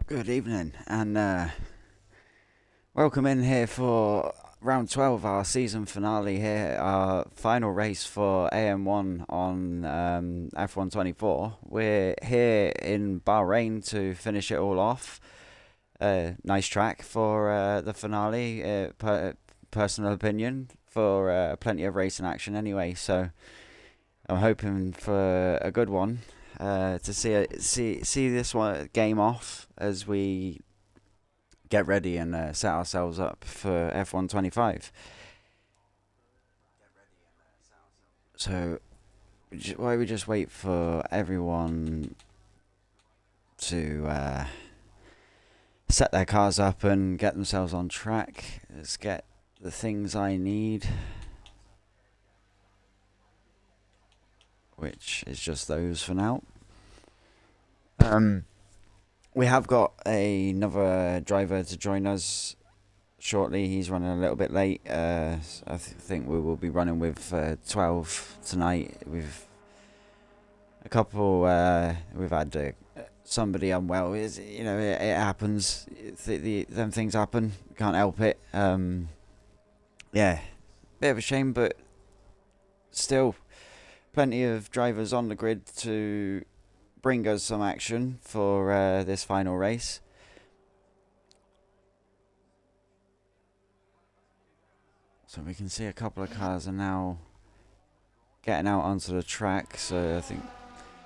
Good evening, and welcome in here for round 12, our season finale here, our final race for AM1 on F124. We're here in Bahrain to finish it all off. Nice track for the finale, personal opinion, for plenty of racing action anyway, so I'm hoping for a good one. To see this one game off as we get ready and set ourselves up for F125. So while we just wait for everyone to set their cars up and get themselves on track, let's get the things I need, which is just those for now. We have got another driver to join us shortly. He's running a little bit late. Think we will be running with 12 tonight. We've had somebody unwell. It happens. Them things happen. Can't help it. Yeah, bit of a shame, but still plenty of drivers on the grid to bring us some action for this final race. So we can see a couple of cars are now getting out onto the track. So I think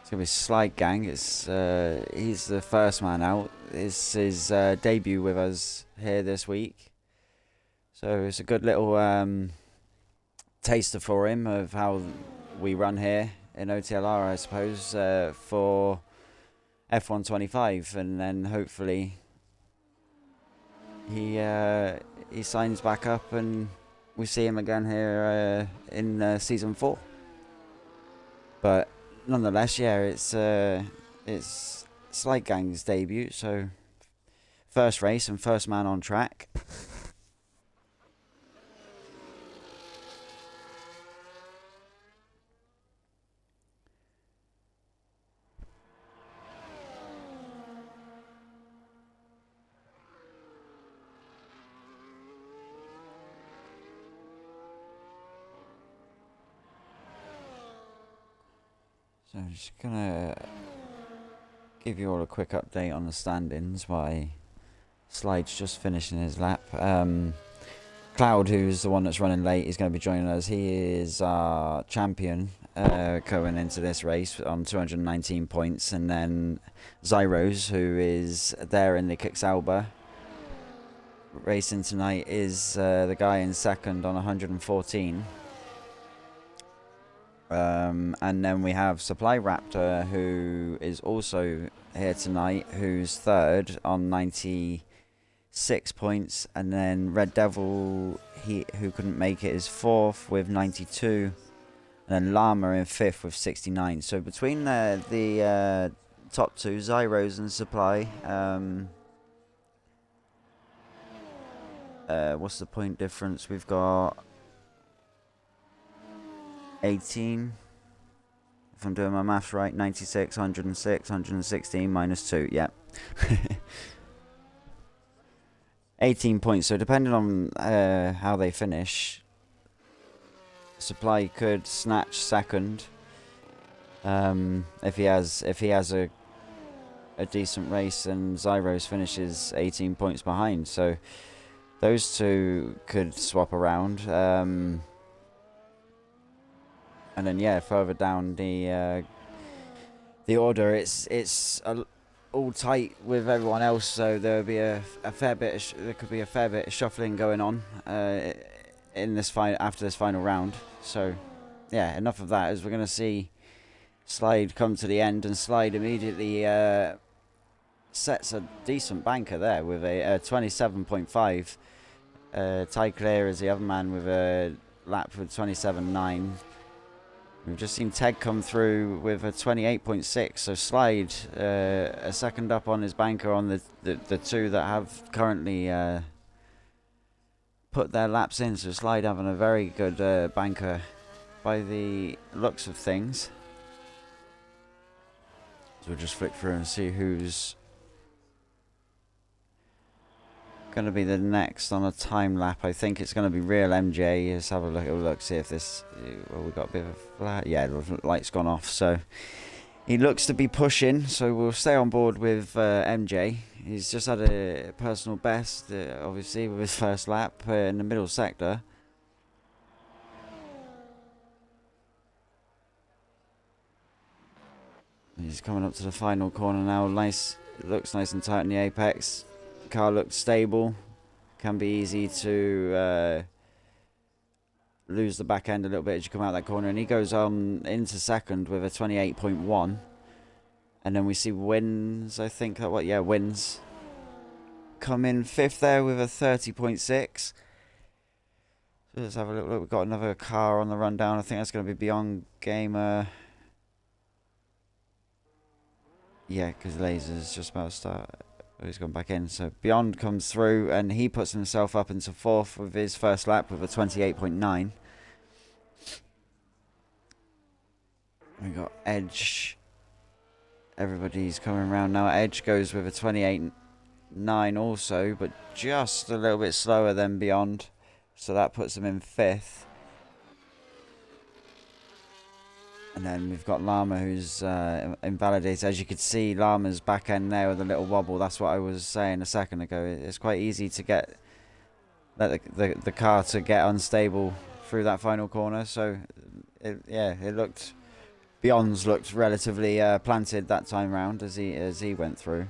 it's going to be Slide Gang. He's the first man out. It's his debut with us here this week. So it's a good little taster for him of how we run here in OTLR, I suppose, for F125, and then hopefully he signs back up and we see him again here in season 4. But nonetheless, yeah, it's Slide Gang's debut, so first race and first man on track. So I'm just gonna give you all a quick update on the standings while Slide's just finishing his lap. Cloud, who's the one that's running late, is going to be joining us. He is our champion going into this race on 219 points. And then Zyros, who is there in the Kixalba racing tonight, is the guy in second on 114. And then we have Supply Raptor, who is also here tonight, who's third on 96 points. And then Red Devil, who couldn't make it, is fourth with 92. And then Llama in fifth with 69. So between the top two, Zyros and Supply, what's the point difference? We've got 18, if I'm doing my maths right. 96, 106, 116 minus 2, yep. 18 points, so depending on how they finish, Supply could snatch second if he has a decent race, and Zyros finishes 18 points behind, so those two could swap around. And then yeah, further down the order, it's all tight with everyone else. So there'll be a fair bit. There could be a fair bit of shuffling going on in this after this final round. So yeah, enough of that. As we're gonna see Slide come to the end, and Slide immediately sets a decent banker there with a 27.5. Ty Clear is the other man with a lap with 27.9. We've just seen Ted come through with a 28.6, so Slide a second up on his banker on the two that have currently put their laps in. So Slide having a very good banker by the looks of things. So we'll just flick through and see who's going to be the next on a time lap. I think it's going to be real MJ. Let's have a look, see if this. Well, we got a bit of a flat. Yeah, the light's gone off, so he looks to be pushing. So we'll stay on board with MJ. He's just had a personal best, obviously, with his first lap in the middle sector. He's coming up to the final corner now. Nice, it looks nice and tight in the apex. The car looks stable. Can be easy to lose the back end a little bit as you come out that corner. And he goes on into second with a 28.1. And then we see Wins, I think that what? Yeah, Wins come in fifth there with a 30.6. So let's have a look. We've got another car on the rundown. I think that's going to be Beyond Gamer. Yeah, because Laser's just about to start. Oh, he's gone back in. So Beyond comes through and he puts himself up into fourth with his first lap with a 28.9. We got Edge. Everybody's coming around now. Edge goes with a 28.9 also, but just a little bit slower than Beyond. So that puts him in fifth. And then we've got Llama who's invalidated. As you could see, Llama's back end there with a little wobble. That's what I was saying a second ago. It's quite easy to get the car to get unstable through that final corner. So, it looked... Beyond's looked relatively planted that time round as he went through.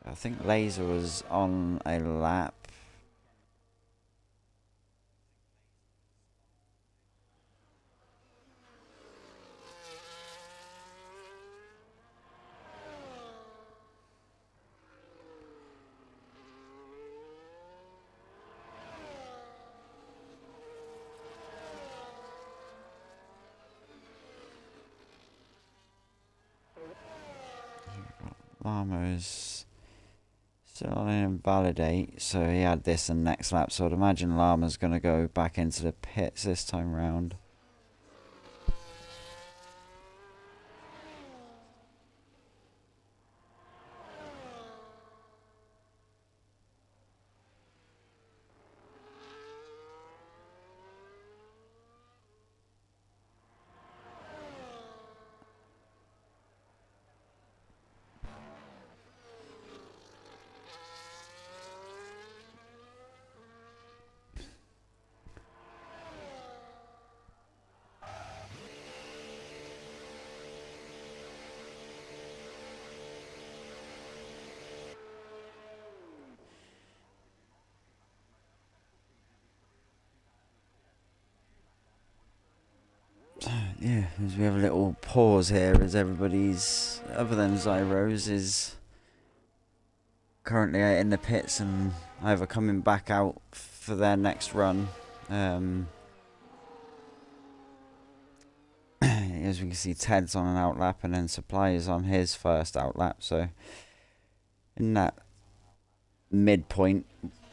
I think Laser was on a lap. Llama is still on invalidate, so he had this and next lap, so I'd imagine Llama's going to go back into the pits this time round. Yeah, as we have a little pause here as everybody's, other than Zyros, is currently in the pits and either coming back out for their next run. As we can see, Ted's on an outlap and then Supply is on his first outlap. So in that midpoint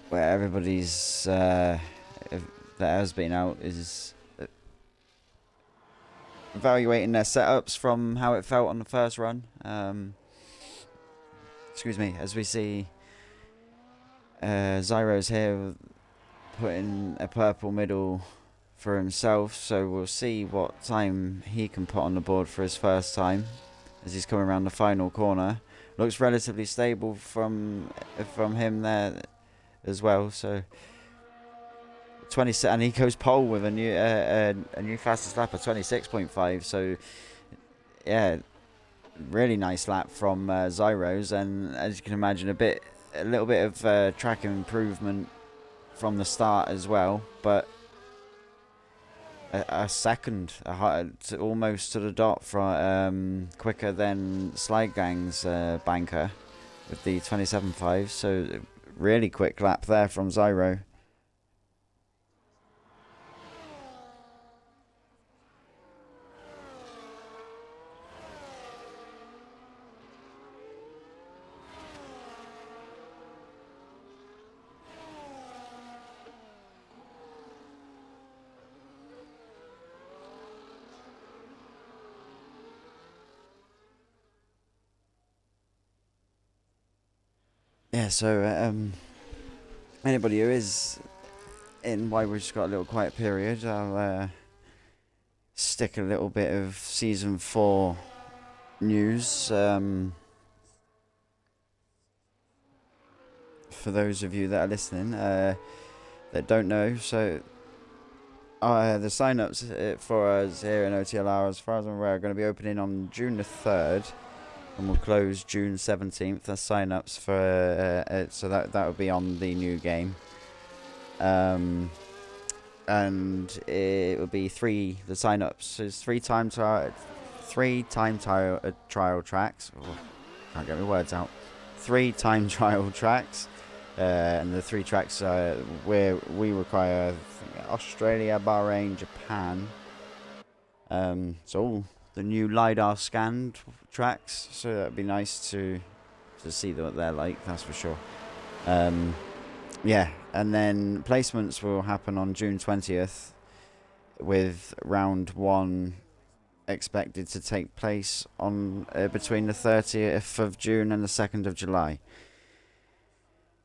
where everybody's that has been out is evaluating their setups from how it felt on the first run. Excuse me, as we see Zyro's here putting a purple middle for himself, so we'll see what time he can put on the board for his first time as he's coming around the final corner. Looks relatively stable from him there as well, so 20, and he goes pole with a new fastest lap of 26.5. So yeah, really nice lap from Zyros, and as you can imagine, a little bit of track improvement from the start as well, but a second, almost to the dot, from quicker than Slide Gang's banker with the 27.5. So really quick lap there from Zyro. yeah, so anybody who is in why we've just got a little quiet period, I'll stick a little bit of season 4 news for those of you that are listening that don't know. So the sign-ups for us here in OTLR, as far as I'm aware, are going to be opening on June the 3rd and will close June 17th. That's sign-ups for so that would be on the new game. And it will be the sign-ups is three time trial tracks. Oh, can't get my words out. 3 time trial tracks, and the 3 tracks where we require Australia, Bahrain, Japan. So all the new LiDAR scanned tracks. So that'd be nice to see what they're like. That's for sure. Yeah, and then placements will happen on June 20th, with round 1 expected to take place on between the 30th of June and the 2nd of July.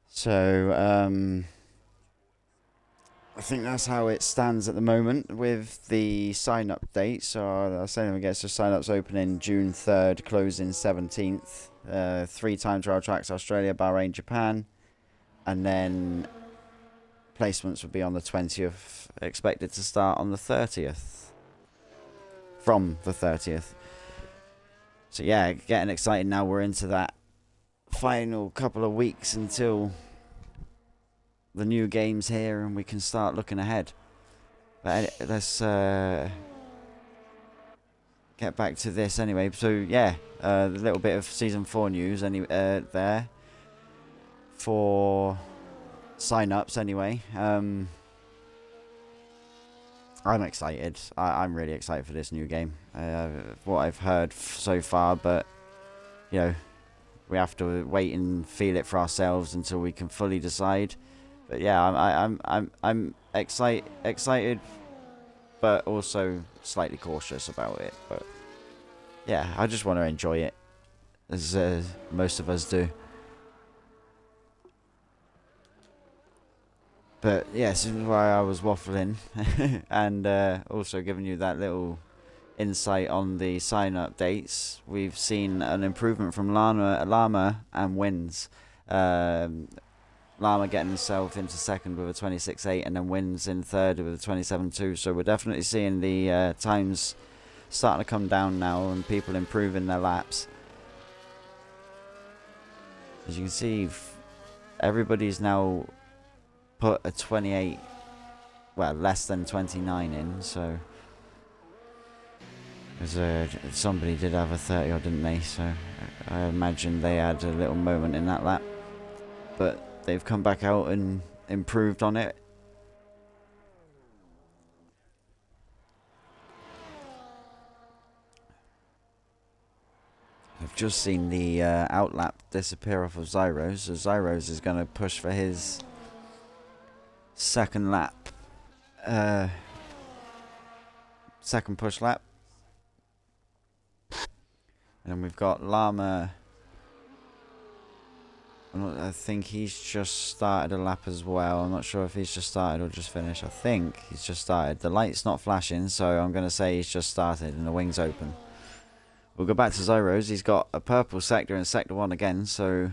So I think that's how it stands at the moment with the sign-up date. So I'll say them again. So sign-ups opening June 3rd, closing 17th. 3 time trial tracks: Australia, Bahrain, Japan. And then placements would be on the 20th, expected to start on the 30th. From the 30th. So yeah, getting excited now. We're into that final couple of weeks until the new game's here and we can start looking ahead. But let's get back to this anyway. So yeah, a little bit of season 4 news there for sign-ups anyway. I'm excited. I'm really excited for this new game. What I've heard so far, but you know, we have to wait and feel it for ourselves until we can fully decide. But yeah, I'm excited, but also slightly cautious about it. But yeah, I just want to enjoy it, as most of us do. But yeah, this is why I was waffling and also giving you that little insight on the sign-up dates. We've seen an improvement from Llama and Wins. Llama getting himself into second with a 26.8 and then Wins in third with a 27.2. So we're definitely seeing the times starting to come down now and people improving their laps. As you can see, everybody's now put a 28, well, less than 29 in, so somebody did have a 30 odd, didn't they? So I imagine they had a little moment in that lap, but they've come back out and improved on it. I've just seen the outlap disappear off of Zyros, so Zyros is going to push for his second lap, second push lap. And then we've got Llama. I think he's just started a lap as well. I'm not sure if he's just started or just finished. I think he's just started. The light's not flashing, so I'm going to say he's just started and the wing's open. We'll go back to Zyros. He's got a purple sector in sector 1 again, so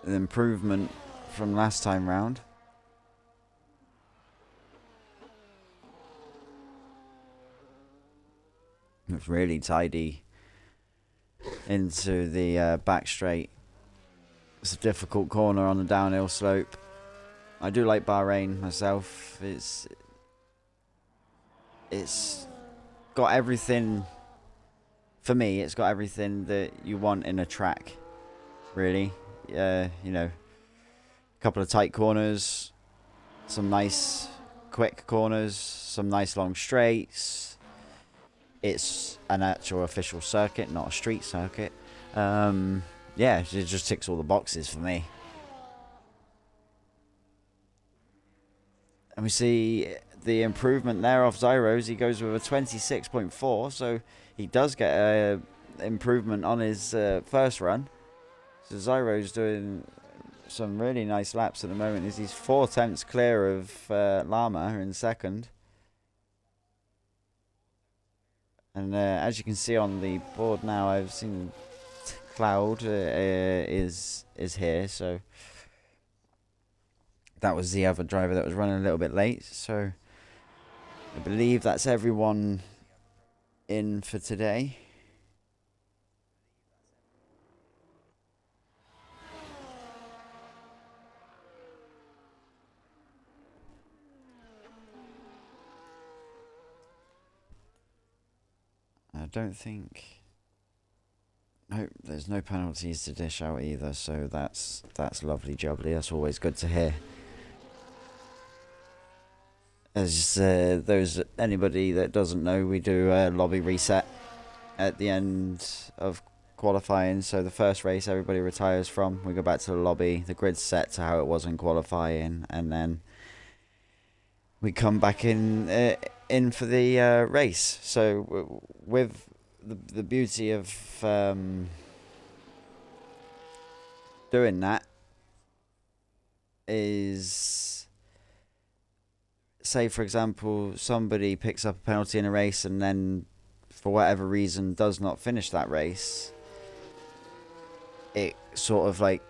an improvement from last time round. It's really tidy into the back straight. It's a difficult corner on the downhill slope. I do like Bahrain myself. It's got everything, for me, it's got everything that you want in a track, really. You know, a couple of tight corners, some nice quick corners, some nice long straights. It's an actual official circuit, not a street circuit. Yeah, it just ticks all the boxes for me. And we see the improvement there off Zyros. He goes with a 26.4, so he does get an improvement on his first run. So Zyro's doing some really nice laps at the moment. He's 4 tenths clear of Llama in second. And as you can see on the board now, I've seen Cloud is here. So that was the other driver that was running a little bit late. So I believe that's everyone in for today. I don't think. Nope, there's no penalties to dish out either, so that's lovely jubbly. That's always good to hear. As anybody that doesn't know, we do a lobby reset at the end of qualifying. So the first race everybody retires from, we go back to the lobby. The grid's set to how it was in qualifying, and then we come back in for the race. So with the beauty of doing that is, say for example somebody picks up a penalty in a race and then for whatever reason does not finish that race, it sort of like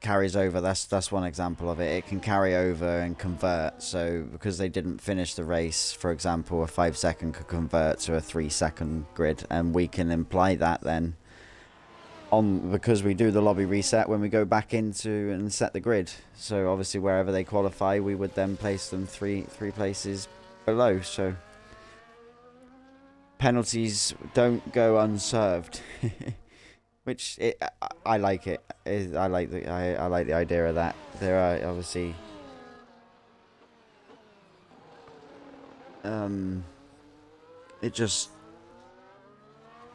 carries over. That's one example of it. It can carry over and convert. So because they didn't finish the race, for example, a 5-second could convert to a 3-second grid, and we can imply that then on, because we do the lobby reset when we go back into and set the grid. So obviously wherever they qualify, we would then place them three places below. So penalties don't go unserved. Which I like it. I like the idea of that. There are obviously it just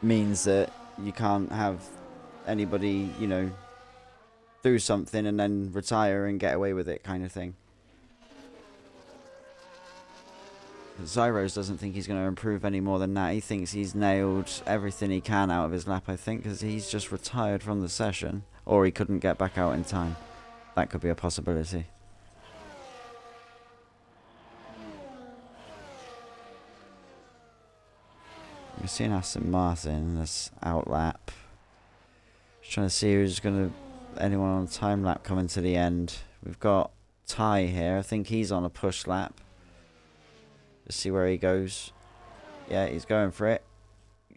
means that you can't have anybody, you know, do something and then retire and get away with it, kind of thing. Zyros doesn't think he's going to improve any more than that. He thinks he's nailed everything he can out of his lap, I think, because he's just retired from the session. Or he couldn't get back out in time. That could be a possibility. We're seeing Aston Martin, this out lap. Just trying to see who's going to... anyone on time lap coming to the end. We've got Ty here. I think he's on a push lap. Let's see where he goes. Yeah, he's going for it.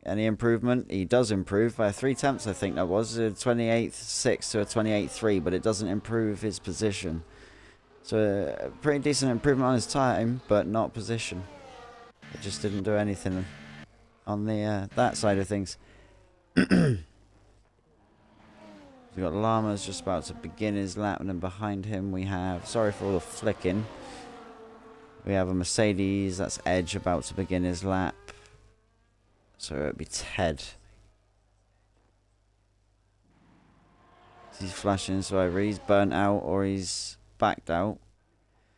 Any improvement? He does improve by 3 tenths, I think that was. A 28.6 to a 28.3, but it doesn't improve his position. So a pretty decent improvement on his time, but not position. It just didn't do anything on the that side of things. We've got Llama's just about to begin his lap, and then behind him we have, sorry for all the flicking, we have a Mercedes, that's Edge, about to begin his lap. So it'd be Ted. He's flashing, so either he's burnt out or he's backed out.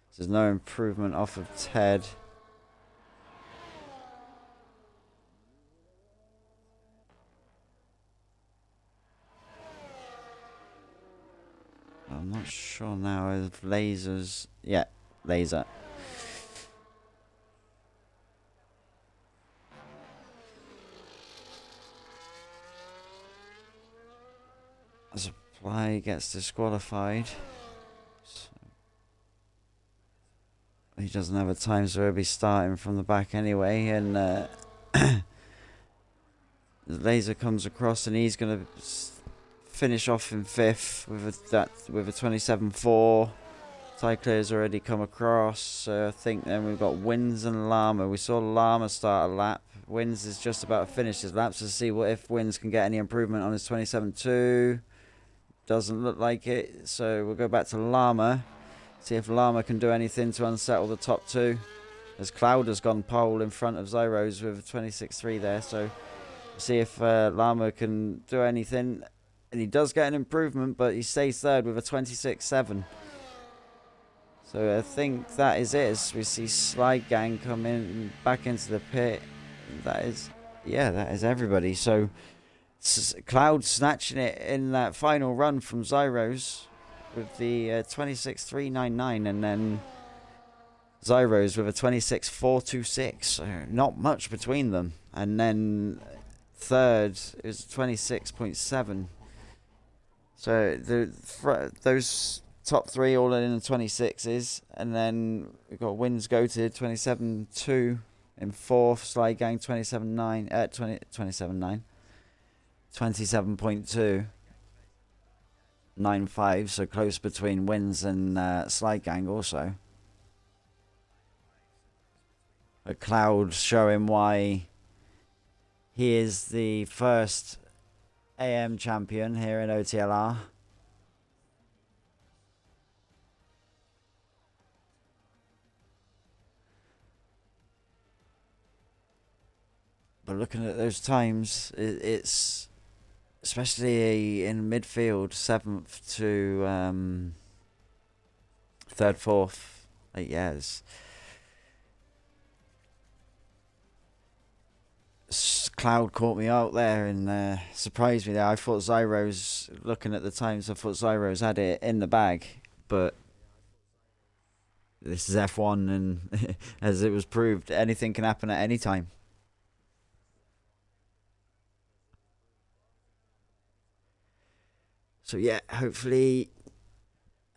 So there's no improvement off of Ted. I'm not sure now if Lasers... yeah, Laser. Supply gets disqualified. So he doesn't have a time, so he'll be starting from the back anyway. And the Laser comes across, and he's going to finish off in 5th with a 27.4. Tyclear's already come across. So I think then we've got Wins and Llama. We saw Llama start a lap. Wins is just about to finish his lap, so see what if Wins can get any improvement on his 27.2. Doesn't look like it, so we'll go back to Llama. See if Llama can do anything to unsettle the top 2. As Cloud has gone pole in front of Zyros with a 26.3 there, so see if Llama can do anything. And he does get an improvement, but he stays 3rd with a 26.7. So I think that is it. As we see Slide Gang come in back into the pit. That is, yeah, that is everybody. So Cloud snatching it in that final run from Zyros with the 26.399, and then Zyros with a 26.426. So not much between them. And then third is 26.7. So those top three all in the 26s, and then we've got Wins Goated 27.2 in fourth, Sly Gang 27.9 at 27.9, 27.295. So close between Wins and Sly Gang also. A Cloud showing why he is the first AM champion here in OTLR. But looking at those times, it's especially in midfield, 7th to 3rd, 4th, 8 years. Cloud caught me out there and surprised me there. I thought Zyros, looking at the times, I thought Zyros had it in the bag, but this is F1, and as it was proved, anything can happen at any time. So yeah, hopefully,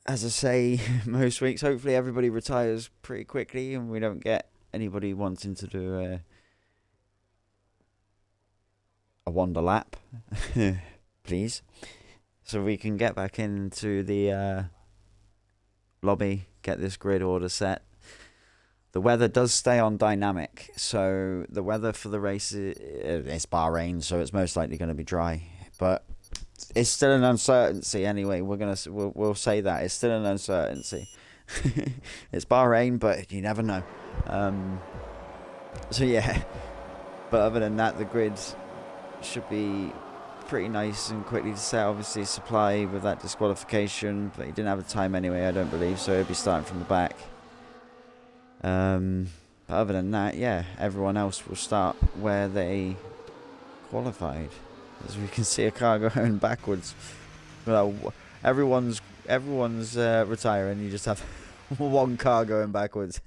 as I say most weeks, hopefully everybody retires pretty quickly and we don't get anybody wanting to do a wander lap, please, so we can get back into the lobby, get this grid order set. The weather does stay on dynamic, so the weather for the race it's Bahrain, so it's most likely going to be dry, but it's still an uncertainty anyway. We'll say that it's still an uncertainty. It's Bahrain, but you never know. So yeah, but other than that, the grids should be pretty nice and quickly to set. Obviously Supply with that disqualification, but he didn't have the time anyway, I don't believe, so he'll be starting from the back. But other than that, yeah, everyone else will start where they qualified. As we can see a car going backwards. Well, everyone's retiring, you just have one car going backwards.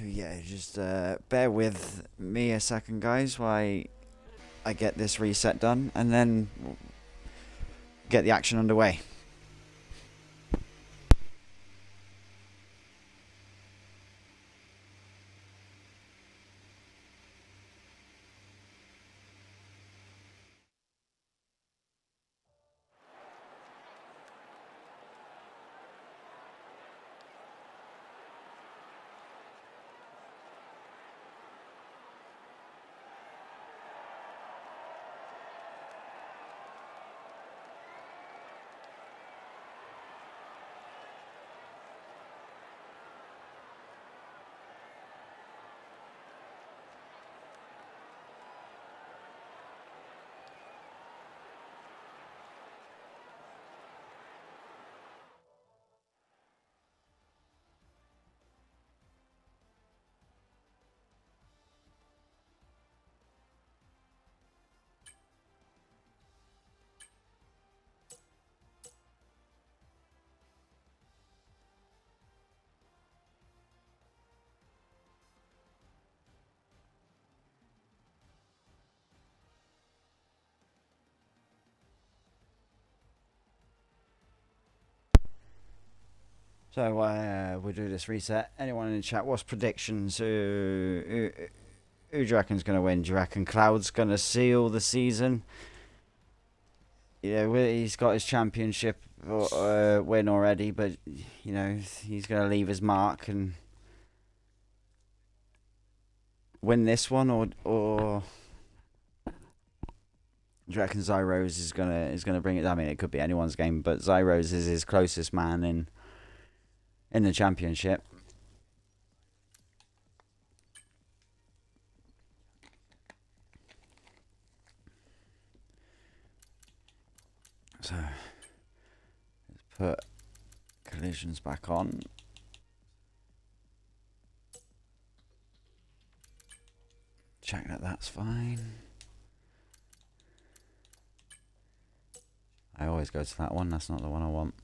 Yeah, just bear with me a second, guys, while I get this reset done, and then get the action underway. So we'll do this reset. Anyone in the chat, what's predictions? Who do you reckon's going to win? Do you reckon Cloud's going to seal the season? Yeah, he's got his championship win already, but you know he's going to leave his mark and win this one, or do you reckon Zyros is gonna bring it? I mean, it could be anyone's game, but Zyros is his closest man in the championship. So let's put collisions back on. Check that that's fine. I always go to that one, that's not the one I want.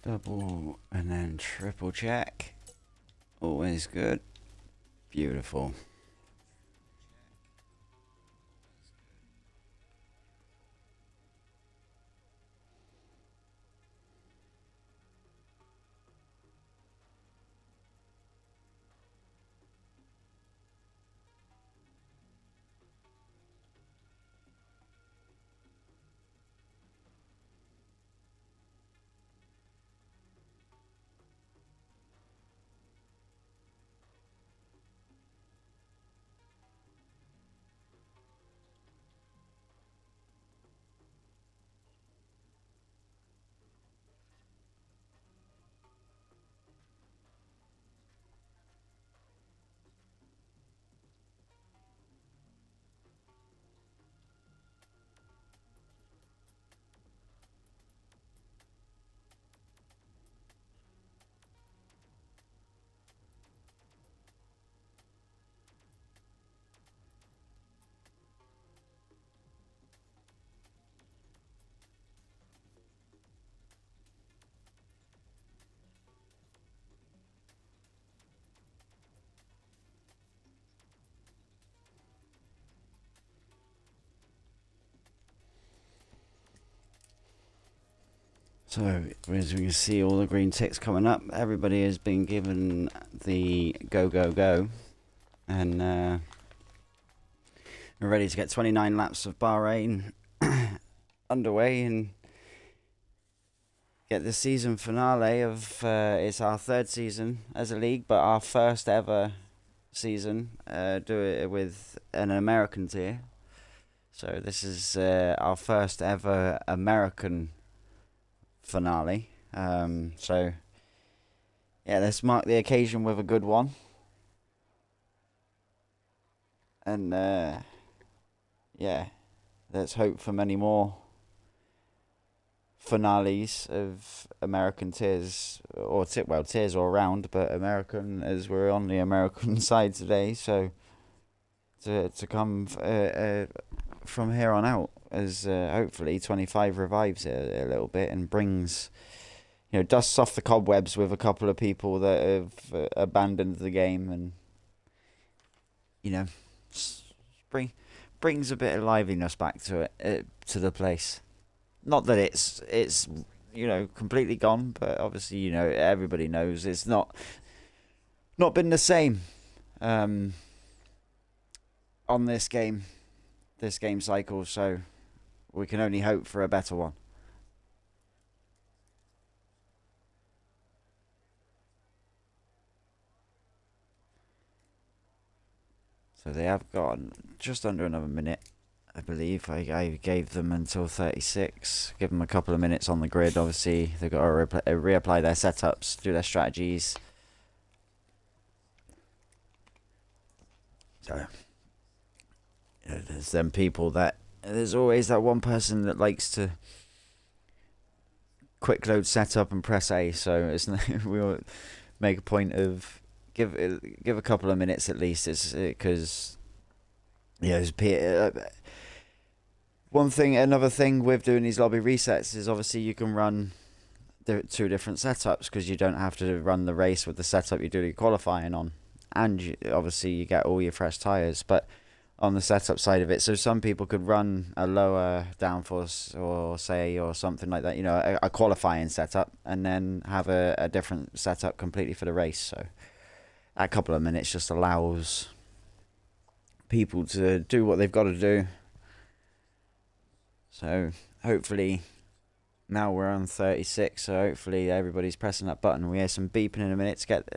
Double and then triple check. Always good. Beautiful. So, as we can see, all the green ticks coming up. Everybody has been given the go, go, go. And we're ready to get 29 laps of Bahrain underway and get the season finale of, it's our third season as a league, but our first ever season. Do it with an American tier. So this is our first ever American finale. So yeah, let's mark the occasion with a good one. And yeah, let's hope for many more finales of American tiers, or tiers all round, but American, as we're on the American side today. So to come from here on out, as hopefully 25 revives it a little bit and brings, dusts off the cobwebs with a couple of people that have abandoned the game, and brings a bit of liveliness back to it, to the place. Not that it's completely gone, but obviously everybody knows it's not been the same on this game cycle. So we can only hope for a better one. So they have got just under another minute, I believe. I gave them until 36. Give them a couple of minutes on the grid. Obviously, they've got to reapply their setups, do their strategies. So there's them people that there's always that one person that likes to quick load setup and press A. So it's we'll make a point of give a couple of minutes at least. It's because another thing with doing these lobby resets is obviously you can run two different setups because you don't have to run the race with the setup you do your qualifying on, and obviously you get all your fresh tyres. But on the setup side of it, so some people could run a lower downforce or something like that, a qualifying setup, and then have a different setup completely for the race. So a couple of minutes just allows people to do what they've got to do. So hopefully now we're on 36, so hopefully everybody's pressing that button. We hear some beeping in a minute to get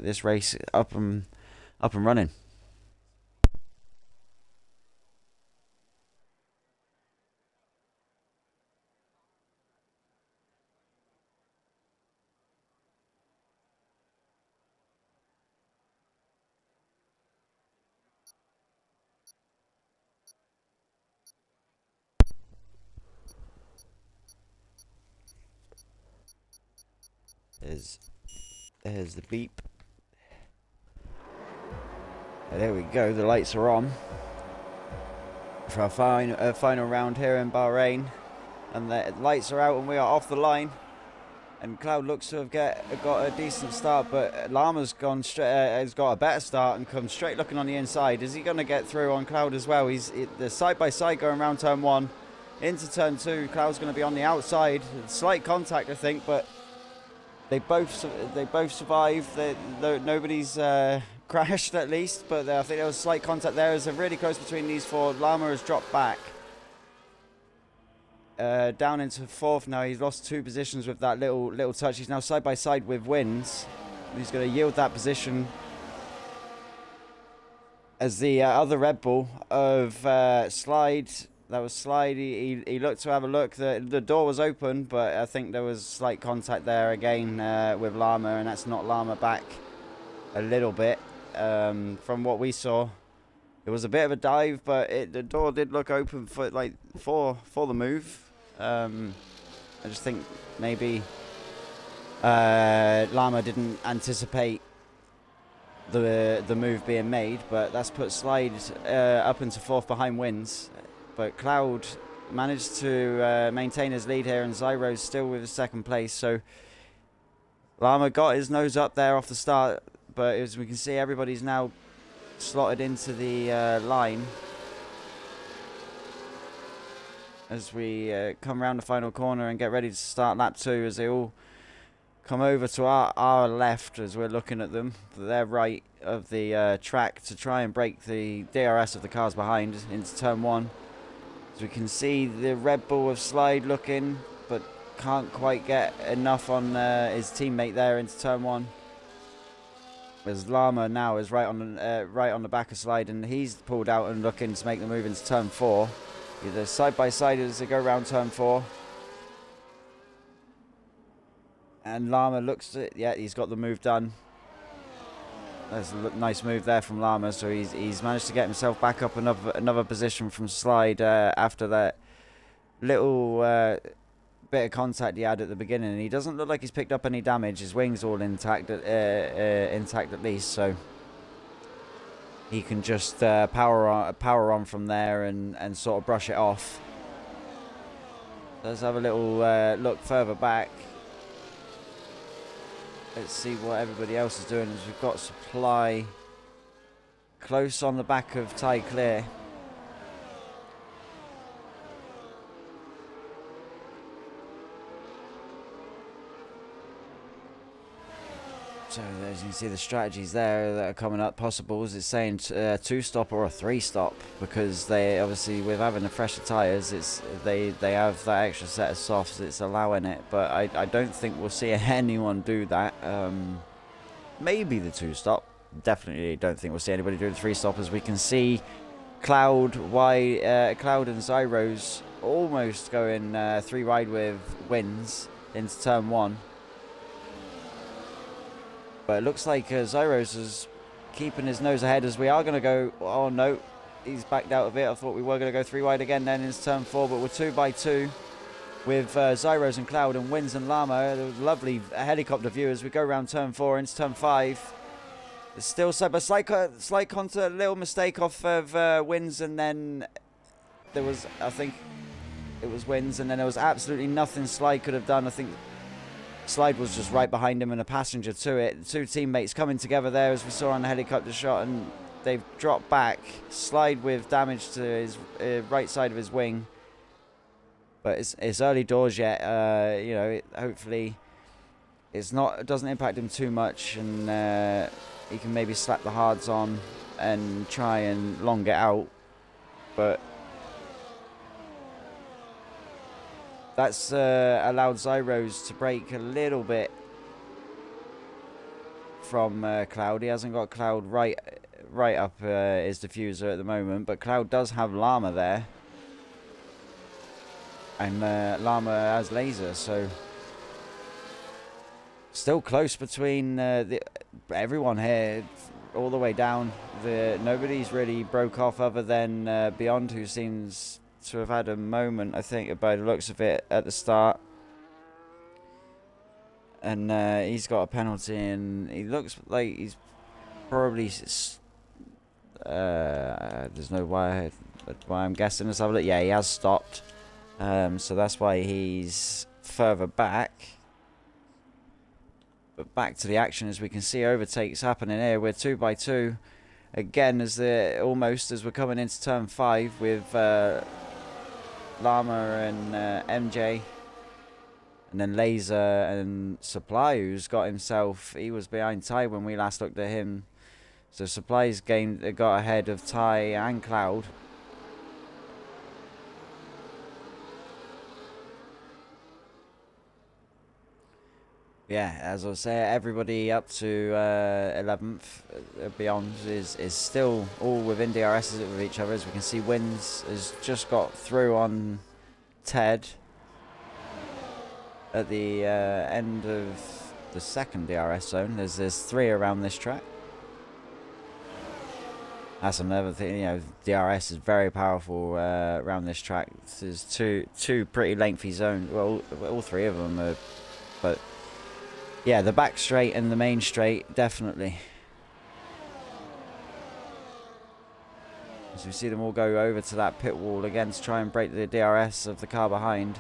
this race up and running. There's the beep. There we go, the lights are on for our final round here in Bahrain, and the lights are out and we are off the line, and Cloud looks to have got a decent start, but Llama's gone straight, has got a better start and come straight looking on the inside. Is he going to get through on Cloud as well? They're side by side going around turn 1 into turn 2. Cloud's going to be on the outside, slight contact I think, but they both survive. Nobody's crashed at least, but I think there was slight contact there. There's really close between these four. Llama has dropped back down into 4th now. He's lost 2 positions with that little touch. He's now side by side with Wins. He's going to yield that position as the other Red Bull of Slide. That was Slide. He looked to have a look. The door was open, but I think there was slight contact there again with Llama, and that's knocked Llama back a little bit. From what we saw, it was a bit of a dive, but the door did look open for the move. I just think maybe Llama didn't anticipate the move being made, but that's put Slide up into 4th behind Wins. But Cloud managed to maintain his lead here, and Zyro's still with his 2nd place. So Llama got his nose up there off the start, but as we can see, everybody's now slotted into the line as we come around the final corner and get ready to start lap 2, as they all come over to our left as we're looking at them, their right of the track, to try and break the DRS of the cars behind into turn 1. As we can see, the Red Bull of Slide looking, but can't quite get enough on his teammate there into turn 1. As Llama now is right on the back of Slide, and he's pulled out and looking to make the move into turn 4. They're side by side as they go around turn 4. And Llama looks at, he's got the move done. That's a nice move there from Llama. So he's managed to get himself back up another position from Slide after that little bit of contact he had at the beginning. And he doesn't look like he's picked up any damage. His wing's all intact at least. So he can just power on from there and sort of brush it off. Let's have a little look further back. Let's see what everybody else is doing, as we've got Supply close on the back of Ty Clear. So as you can see, the strategies there that are coming up possibles. It's saying 2-stop or a 3-stop, because they obviously, with having the fresher tyres, they have that extra set of softs. It's allowing it, but I don't think we'll see anyone do that. Maybe the 2-stop. Definitely don't think we'll see anybody do the 3-stop, as we can see Cloud and Zyro's almost going 3 wide with Wins into turn 1. But it looks like Zyros is keeping his nose ahead, as we are going to go. Oh no, he's backed out of it. I thought we were going to go 3 wide again then into turn 4, but we're 2 by 2 with Zyros and Cloud and Winds and Llama. Lovely helicopter view as we go around turn 4 into turn 5. It's still side by slight contact, little mistake off of Winds, and then there was, I think it was Winds, and then there was absolutely nothing Slide could have done. I think Slide was just right behind him and a passenger to it. Two teammates coming together there as we saw on the helicopter shot, and they've dropped back. Slide with damage to his right side of his wing. But it's early doors yet. You know, hopefully it doesn't impact him too much, and he can maybe slap the hards on and try and long it out. But that's allowed Zyros to break a little bit from Cloud. He hasn't got Cloud right up his diffuser at the moment, but Cloud does have Llama there. And Llama has laser, so still close between everyone here, all the way down. Nobody's really broke off other than Beyond, who seems to have had a moment, I think, by the looks of it, at the start. And he's got a penalty, and he looks like he's probably... there's no why I'm guessing. Let's have a look. Yeah, he has stopped. So that's why he's further back. But back to the action, as we can see overtakes happening here. We're 2 by 2 again almost as we're coming into turn 5 with Llama and MJ, and then Laser and Supply, who's got himself, he was behind Ty when we last looked at him. So Supply's got ahead of Ty and Cloud. Yeah, as I say, everybody up to 11th Beyond is still all within DRSs with each other. As we can see, Winds has just got through on Ted at the end of the second DRS zone. There's 3 around this track. That's another thing, you know, DRS is very powerful around this track. There's two pretty lengthy zones. Well, all 3 of them are, but yeah, the back straight and the main straight, definitely. As we see them all go over to that pit wall again to try and break the DRS of the car behind.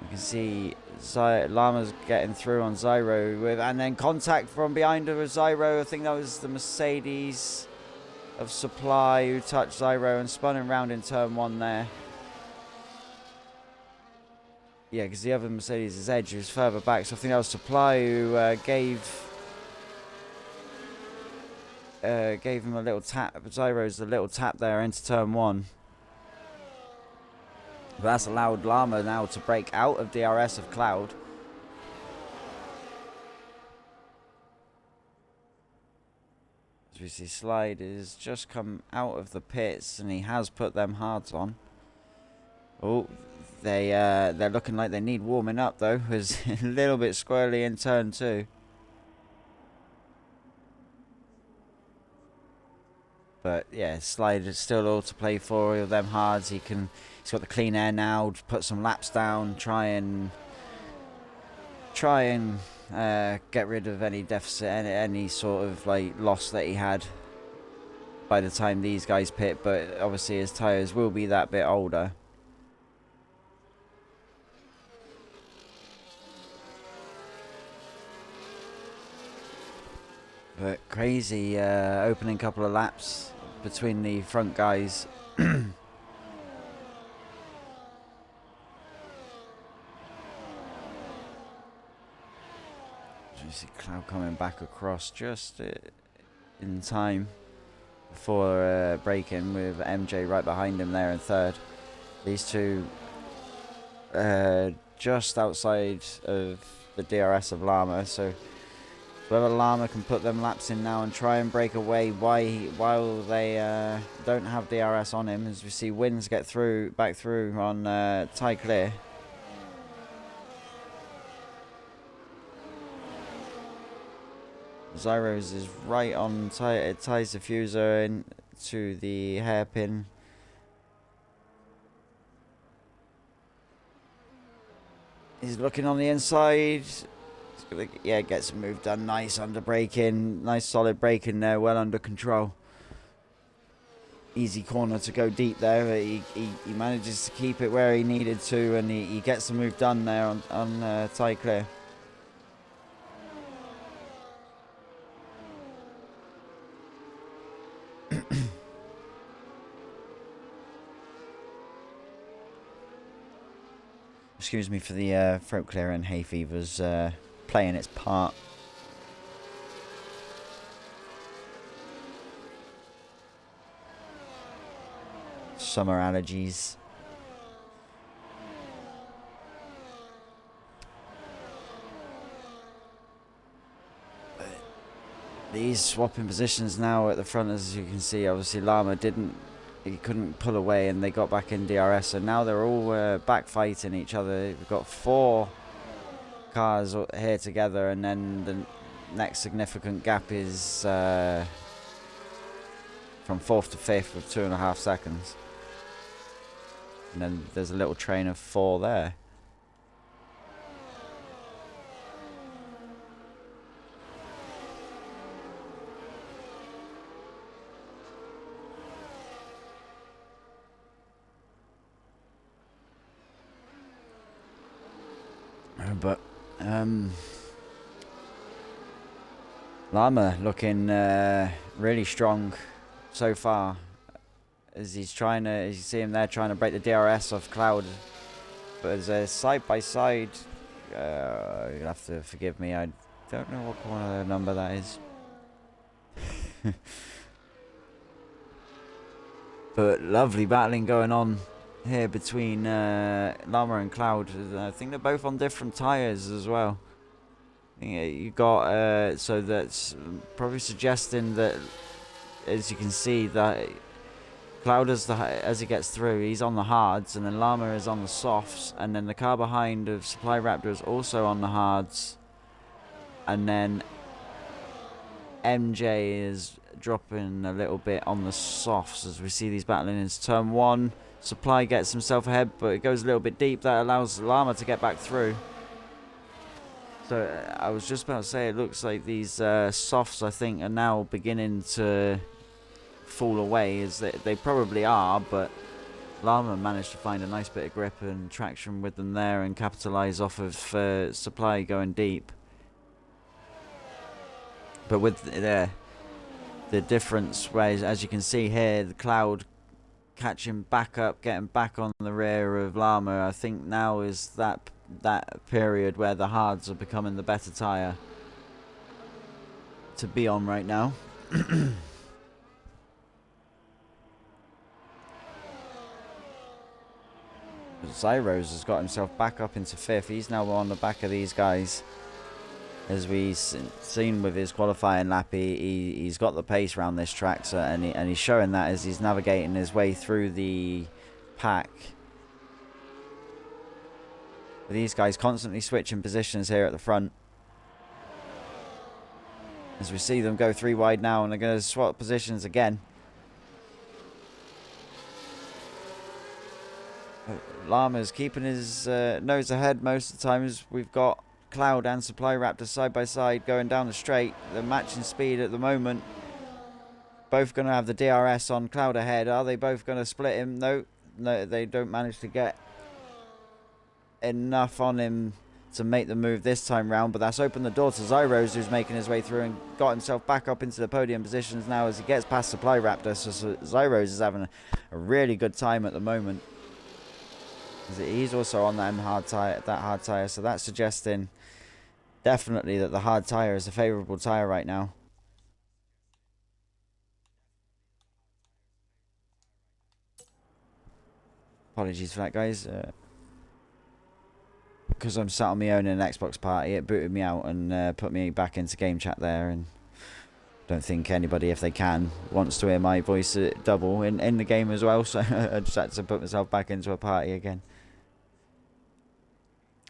You can see Llama's getting through on Zyro, and then contact from behind of Zyro. I think that was the Mercedes of Supply who touched Zyro and spun him round in turn 1 there. Yeah, because the other Mercedes' Edge was further back, so I think that was Supply who gave him a little tap. Zyro's a little tap there into turn 1. But that's allowed Llama now to break out of DRS of Cloud. As we see, Slide has just come out of the pits, and he has put them hards on. Oh, they're looking like they need warming up though. It's a little bit squirrely in turn 2. But yeah, Slide is still all to play for. All them hards. He's got the clean air now. To put some laps down. Try and get rid of any deficit, any sort of like loss that he had by the time these guys pit. But obviously his tyres will be that bit older. But crazy opening couple of laps between the front guys. You see Cloud coming back across just in time before braking, with MJ right behind him there in third. These two just outside of the DRS of Llama, so whether Llama can put them laps in now and try and break away while they don't have DRS on him. As we see Winds get back through on Ty Clear. Zyros is right on Ty's diffuser into the hairpin. He's looking on the inside. He's gonna, yeah, get some move done. Nice under braking. Nice solid braking there. Well under control. Easy corner to go deep there. He manages to keep it where he needed to, and he gets the move done there on tie clear. Excuse me for the throat clear, and hay fever's playing its part. Summer allergies. These swapping positions now at the front, as you can see. Obviously Llama he couldn't pull away, and they got back in DRS, so now they're all back fighting each other. We've got 4 cars here together, and then the next significant gap is from 4th to 5th with 2.5 seconds. And then there's a little train of 4 there. But Llama looking really strong so far. As you see him there trying to break the DRS off Cloud. But as a side by side, you'll have to forgive me, I don't know what corner number that is. But lovely battling going on here between Llama and Cloud. I think they're both on different tyres as well. You got so that's probably suggesting that, as you can see, that Cloud as he gets through, he's on the hards, and then Llama is on the softs, and then the car behind of Supply Raptor is also on the hards, and then MJ is dropping a little bit on the softs as we see these battling in turn 1. Supply gets himself ahead, but it goes a little bit deep. That allows Llama to get back through. So I was just about to say, it looks like these softs, I think, are now beginning to fall away, as they probably are, but Llama managed to find a nice bit of grip and traction with them there and capitalise off of Supply going deep. But with the difference, where as you can see here, the Cloud catching back up, getting back on the rear of Llama, I think now is that period where the hards are becoming the better tyre to be on right now. Zyros has got himself back up into 5th. He's now on the back of these guys. As we've seen with his qualifying lap, he's got the pace around this track, so, and he's showing that as he's navigating his way through the pack. These guys constantly switching positions here at the front. As we see them go 3 wide now, and they're going to swap positions again. Llama's keeping his nose ahead most of the time, as we've got Cloud and Supply Raptor side by side going down the straight. They're matching speed at the moment. Both going to have the DRS on. Cloud ahead. Are they both going to split him? No, they don't manage to get enough on him to make the move this time round, but that's opened the door to Zyros, who's making his way through and got himself back up into the podium positions now as he gets past Supply Raptor. So Zyros is having a really good time at the moment. He's also on that hard tyre, so that's suggesting definitely that the hard tyre is a favourable tyre right now. Apologies for that, guys. Because I'm sat on my own in an Xbox party, it booted me out and put me back into game chat there, and don't think anybody, if they can, wants to hear my voice double in the game as well, so I just had to put myself back into a party again.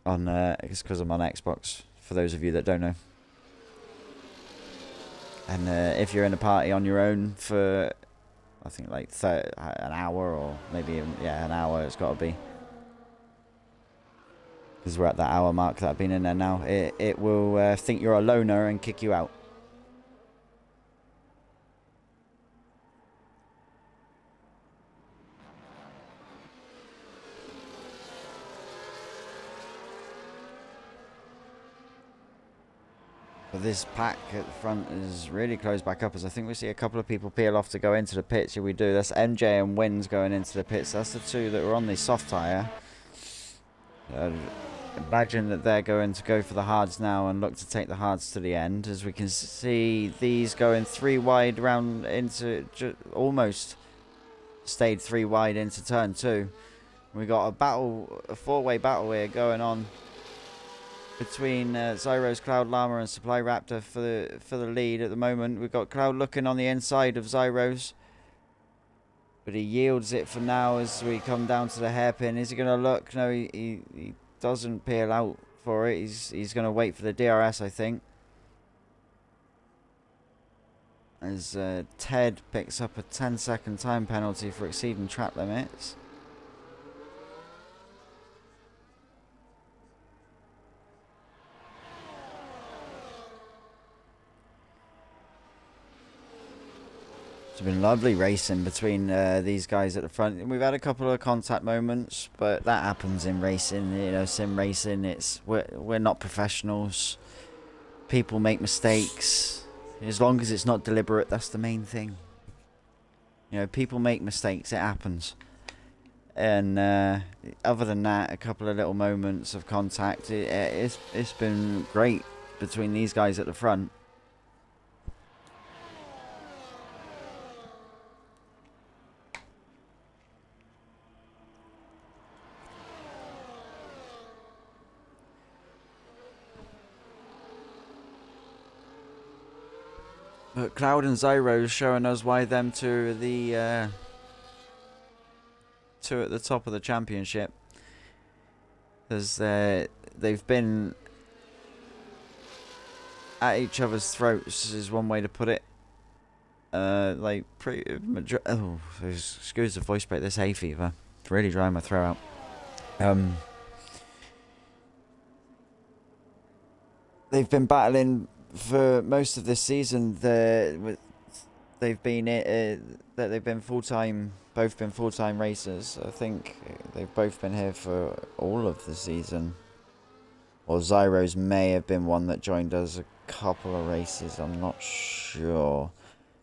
It's because I'm on Xbox, for those of you that don't know. And if you're in a party on your own for, I think, like an hour, or maybe even, yeah, an hour it's got to be. because we're at that hour mark that I've been in there now, it will think you're a loner and kick you out. But this pack at the front is really closed back up, as I think we see a couple of people peel off to go into the pits. Here we do. That's MJ and Wins going into the pits. That's the two that were on the soft tyre. Imagine that they're going to go for the hards now and look to take the hards to the end. As we can see, these going 3 wide round into, almost stayed 3 wide into turn 2. We got a 4-way battle here going on between Zyro's Cloud Llama and Supply Raptor for the lead at the moment. We've got Cloud looking on the inside of Zyro's, but he yields it for now as we come down to the hairpin. Is he going to look? No, he doesn't peel out for it. He's going to wait for the DRS, I think. As Ted picks up a 10-second time penalty for exceeding track limits. It's been lovely racing between these guys at the front. We've had a couple of contact moments, but that happens in racing. You know, sim racing. We're not professionals. People make mistakes. As long as it's not deliberate, that's the main thing. You know, people make mistakes. It happens. And other than that, a couple of little moments of contact. It's been great between these guys at the front. But Cloud and Zyro showing us why them two are the two at the top of the championship. Because they've been at each other's throats is one way to put it. Like excuse the voice break. This hay fever, it's really drying my throat out. They've been battling for most of this season. They've been full-time, both been full-time racers. I think they've both been here for all of the season. Or Zyro's may have been one that joined us a couple of races, I'm not sure.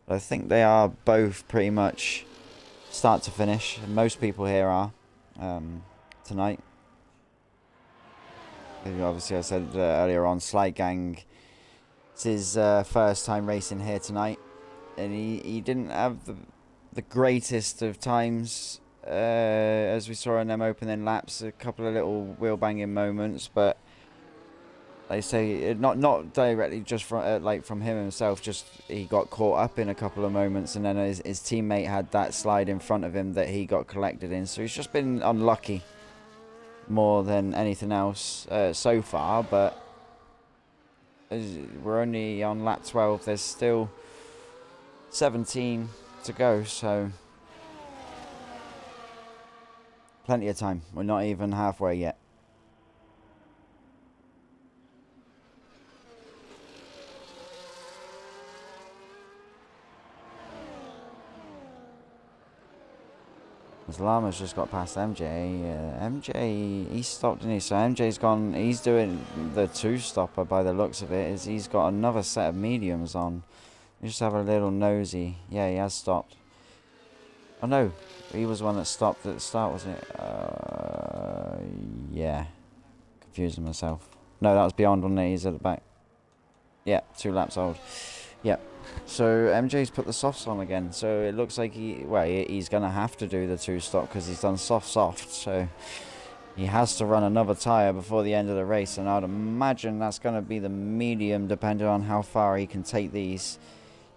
But I think they are both pretty much start to finish. Most people here are tonight. Obviously, I said earlier on, Sly Gang, it's his first time racing here tonight. And he didn't have the greatest of times, as we saw in them opening laps. A couple of little wheel banging moments, but they say not directly just from him himself. Just he got caught up in a couple of moments, and then his teammate had that slide in front of him that he got collected in. So he's just been unlucky more than anything else so far. But we're only on lap 12. There's still 17 to go, so plenty of time. We're not even halfway yet. Llama's just got past MJ. MJ, he stopped, didn't he? So MJ's gone. He's doing the two-stopper by the looks of it. He's got another set of mediums on. Just have a little nosy. Yeah, he has stopped. Oh no, he was the one that stopped at the start, wasn't it? Yeah. Confusing myself. No, that was beyond, wasn't it? He's at the back. Yeah, 2 laps old. Yep. So MJ's put the softs on again. So it looks like he's going to have to do the 2-stop because he's done soft. So he has to run another tyre before the end of the race. And I'd imagine that's going to be the medium, depending on how far he can take these.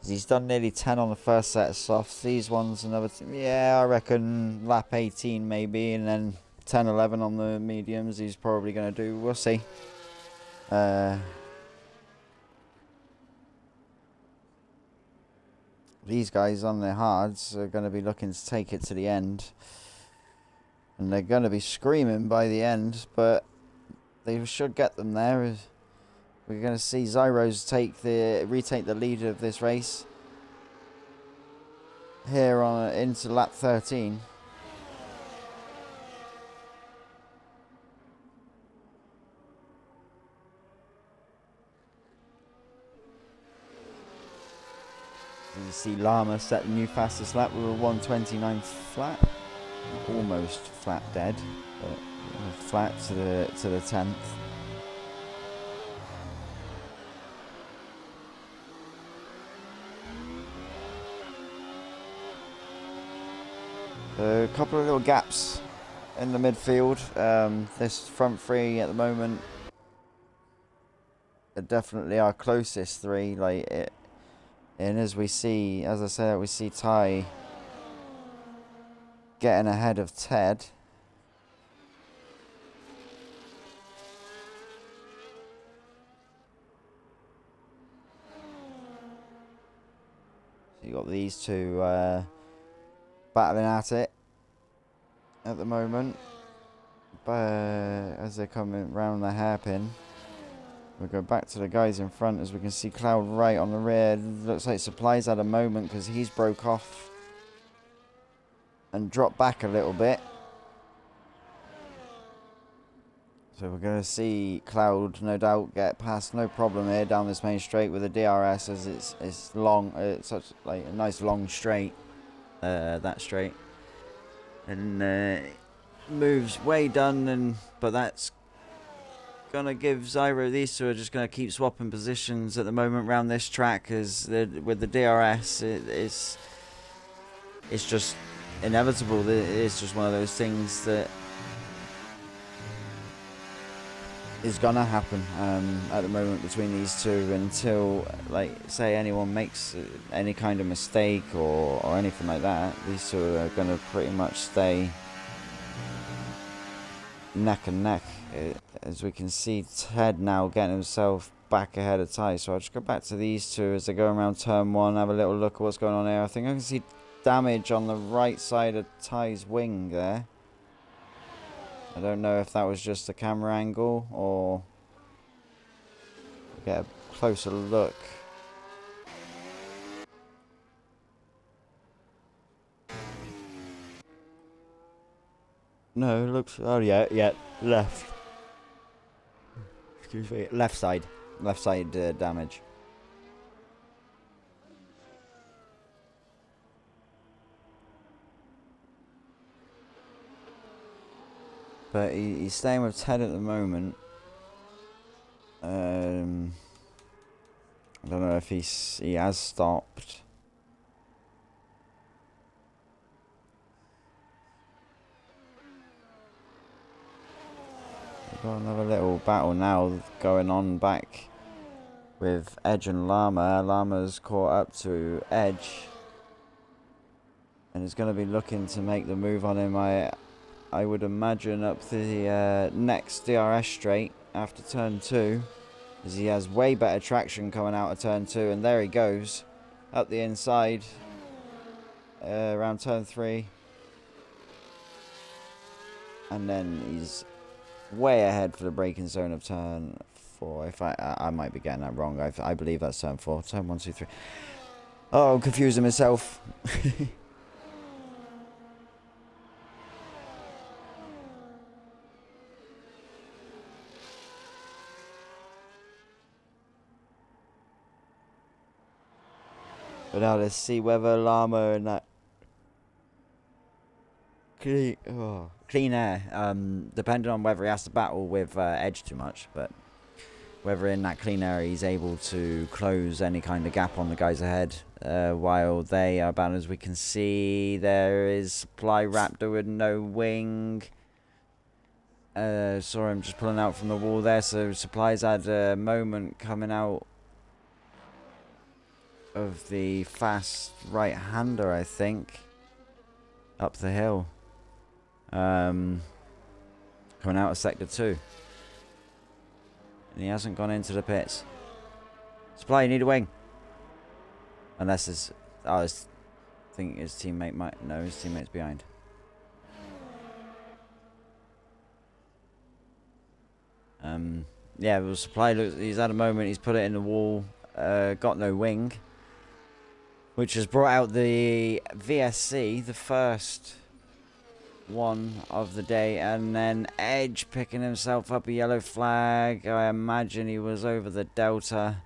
He's done nearly 10 on the first set of softs. These ones, another... yeah, I reckon lap 18 maybe. And then 10, 11 on the mediums he's probably going to do. We'll see. These guys on their hards are going to be looking to take it to the end. And they're going to be screaming by the end. But they should get them there. We're going to see Zyros retake the lead of this race here on into lap 13. You see Llama set the new fastest lap with a 1:29 flat, almost flat dead, but flat to the 10th. A couple of little gaps in the midfield. This front three at the moment are definitely our closest three. And as we see, as I said, we see Ty getting ahead of Ted. So you got these two battling at it at the moment, but as they're coming round the hairpin, we'll go back to the guys in front. As we can see Cloud right on the rear. Looks like Supplies had a moment because he's broke off and dropped back a little bit. So we're going to see Cloud no doubt get past no problem here down this main straight with the DRS, as it's long, it's such like a nice long straight, that straight, and moves way done, but that's gonna give Zyro, these two are just gonna keep swapping positions at the moment around this track, as with the DRS it's just inevitable. It's just one of those things that is gonna happen at the moment between these two, until, like, say anyone makes any kind of mistake or anything like that. These two are gonna pretty much stay neck and neck. As we can see Ted now getting himself back ahead of Ty. So I'll just go back to these two as they go around turn one, have a little look at what's going on here. I think I can see damage on the right side of Ty's wing there. I don't know if that was just a camera angle or get a closer look. No, it looks, oh yeah, left. Excuse me, left side damage. But he's staying with Ted at the moment. I don't know if he has stopped. We've got another little battle now going on back with Edge and Llama. Llama's caught up to Edge and is going to be looking to make the move on him. I would imagine up the next DRS straight after turn 2, as he has way better traction coming out of turn 2, and there he goes up the inside around turn 3, and then he's way ahead for the braking zone of turn 4. If I might be getting that wrong. I believe that's turn 4. Turn 1, 2, 3. Oh, I'm confusing myself. But now let's see whether Llama and that clean air, depending on whether he has to battle with Edge too much, but whether in that clean air he's able to close any kind of gap on the guys ahead while they are bound. As we can see, there is Supply Raptor with no wing. Saw him just pulling out from the wall there, so Supply's had a moment coming out of the fast right-hander, I think, up the hill, coming out of sector 2, and he hasn't gone into the pits. Supply, you need a wing, unless it's, I think his teammate might, no, his teammate's behind. Yeah, well, supply looks. He's had a moment. He's put it in the wall. Got no wing, which has brought out the VSC, the first one of the day, and then Edge picking himself up a yellow flag. I imagine he was over the Delta.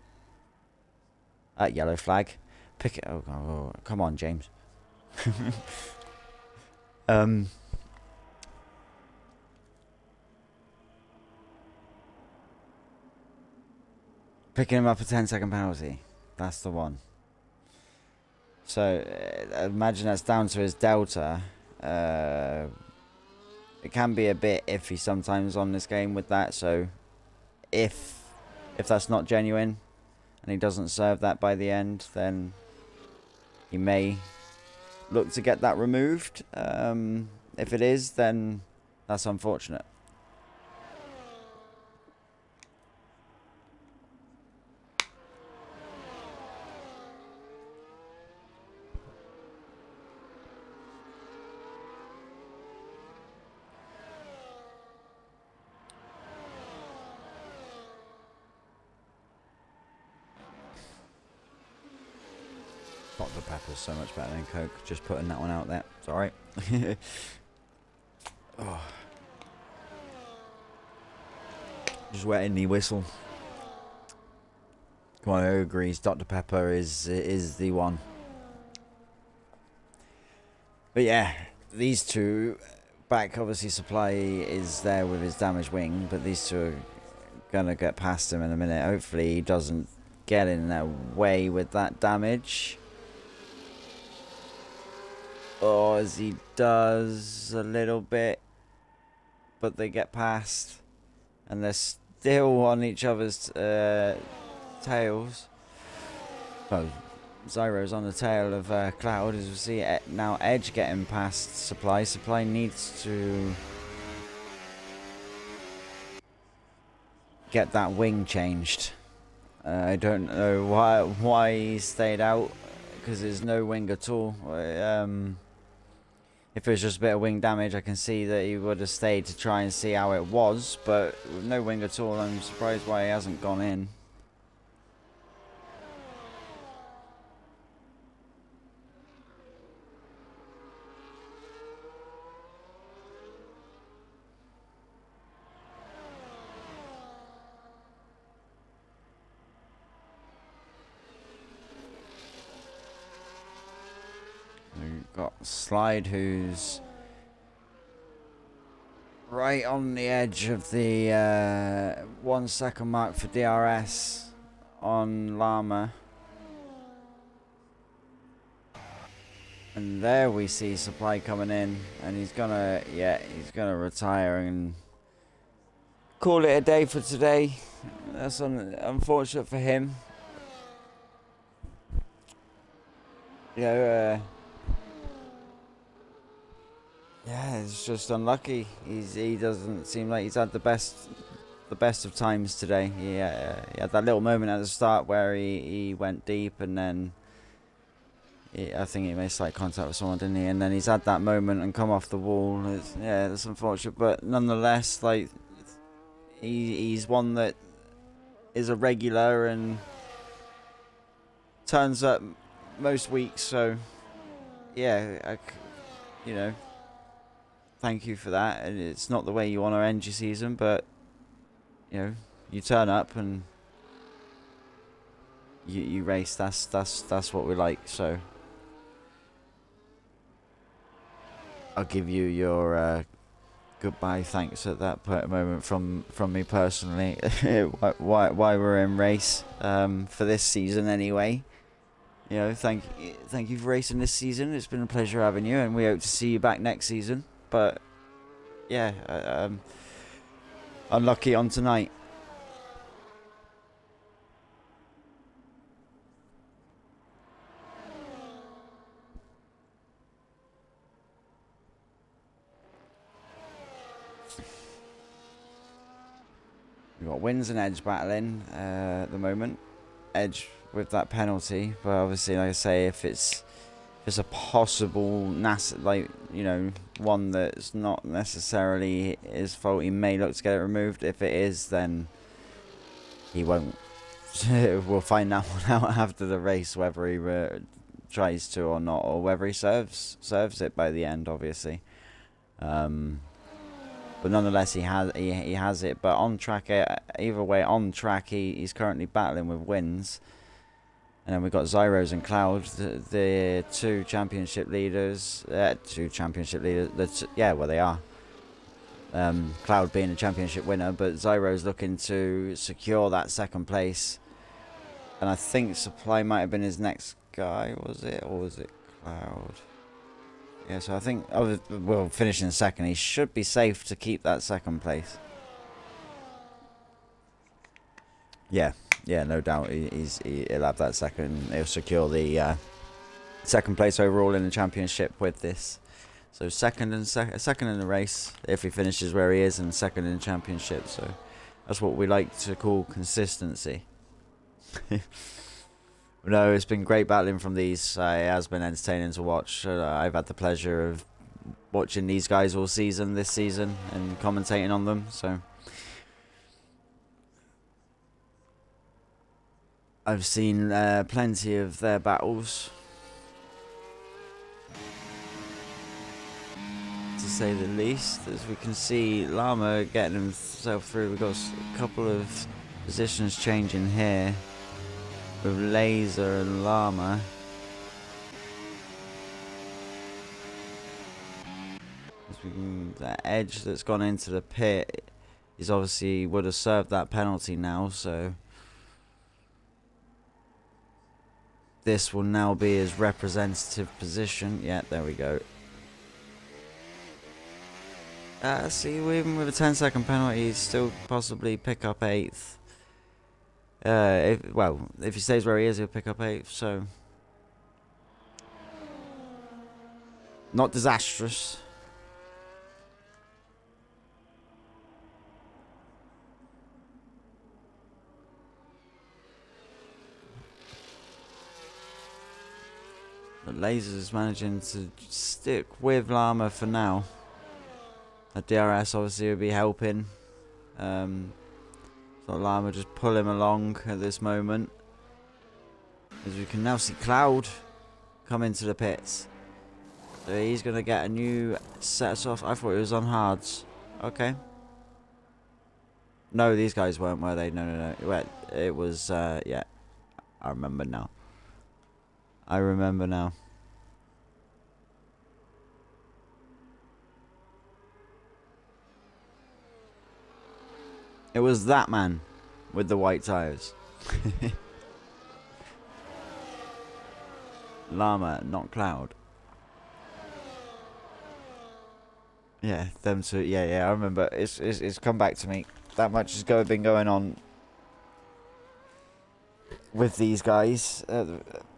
Yellow flag. Pick it. Oh, come on, James. Picking him up a 10-second penalty. That's the one. So, imagine that's down to his Delta. It can be a bit iffy sometimes on this game with that. So, if that's not genuine, and he doesn't serve that by the end, then he may look to get that removed. If it is, then that's unfortunate. Dr. Pepper's so much better than Coke. Just putting that one out there. It's alright. Oh. Just wetting the whistle. Come on, who agrees? Dr. Pepper is the one. But yeah, these two back. Obviously, Supply is there with his damaged wing, but these two are gonna get past him in a minute. Hopefully, he doesn't get in their way with that damage. Or as he does a little bit, but they get past, and they're still on each other's tails. Well, Zyro's on the tail of Cloud, as we see now Edge getting past Supply. Supply needs to get that wing changed. I don't know why he stayed out, because there's no wing at all. If it was just a bit of wing damage, I can see that he would have stayed to try and see how it was, but with no wing at all, I'm surprised why he hasn't gone in. We've got Slide, who's right on the edge of the 1 second mark for DRS on Llama. And there we see Supply coming in, and he's gonna retire and call it a day for today. That's unfortunate for him. Yeah, it's just unlucky. He doesn't seem like he's had the best of times today. He had that little moment at the start where he went deep, and then I think he made slight contact with someone, didn't he? And then he's had that moment and come off the wall. That's unfortunate, but nonetheless, like he's one that is a regular and turns up most weeks. So yeah, thank you for that. And it's not the way you want to end your season, but you turn up and you race. That's what we like. So I'll give you your goodbye thanks at that moment from me personally. why we're in race for this season anyway. Thank you for racing this season. It's been a pleasure having you, and we hope to see you back next season. But yeah, unlucky on tonight. We've got Wins and Edge battling at the moment. Edge with that penalty, but obviously, like I say, if it's it's a possible like, you know, one that's not necessarily his fault. He may look to get it removed. If it is, then he won't. We'll find that one out after the race, whether he tries to or not, or whether he serves it by the end, obviously. But nonetheless, he has it. But on track, either way, on track, he's currently battling with wins. And then we've got Zyros and Cloud, the two championship leaders. Yeah, well, they are. Cloud being a championship winner, but Zyro's looking to secure that second place. And I think Supply might have been his next guy, was it? Or was it Cloud? Yeah, so I think, well, finishing second, he should be safe to keep that second place. Yeah, no doubt. He'll have that second. He'll secure the second place overall in the championship with this. So second in the race if he finishes where he is, and second in the championship. So that's what we like to call consistency. No, it's been great battling from these. It has been entertaining to watch. I've had the pleasure of watching these guys all season, this season, and commentating on them. So I've seen plenty of their battles, to say the least. As we can see, Llama getting himself through. We've got a couple of positions changing here with Laser and Llama. That Edge that's gone into the pit, he's obviously would have served that penalty now, so this will now be his representative position. Yeah, there we go. See, even with a 10-second penalty, he'd still possibly pick up 8th. If he stays where he is, he'll pick up 8th, so not disastrous. But Lasers is managing to stick with Llama for now. A DRS obviously will be helping. So Llama just pull him along at this moment. As we can now see Cloud come into the pits. So he's going to get a new set of soft. I thought it was on hards. Okay. No, these guys weren't, were they? No. It was, yeah. I remember now. It was that man with the white tires. Llama, not Cloud. Yeah, them two. Yeah, I remember. It's come back to me. That much has been going on with these guys.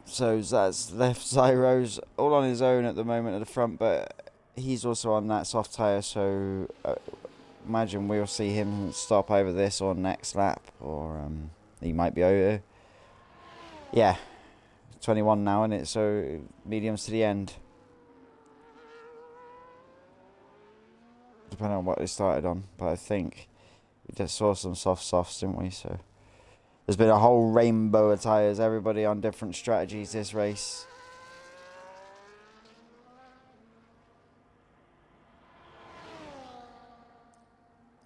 So that's left Zyro's all on his own at the moment at the front, but he's also on that soft tyre, so imagine we'll see him stop over this or next lap, or he might be over. Yeah, 21 now, isn't it? So mediums to the end. Depending on what they started on, but I think we just saw some softs, didn't we? So there's been a whole rainbow of tyres, everybody on different strategies this race.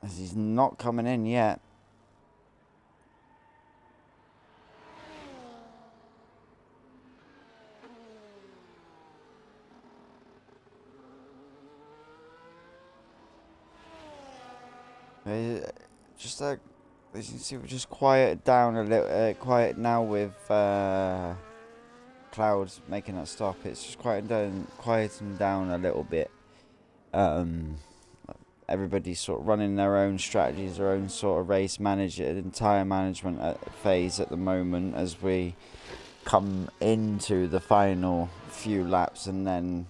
As he's not coming in yet. Just as you can see, we're just quiet down a little. Quiet now with Clouds making that stop. It's just quieting down a little bit. Everybody's sort of running their own strategies, their own sort of race entire management phase at the moment, as we come into the final few laps, and then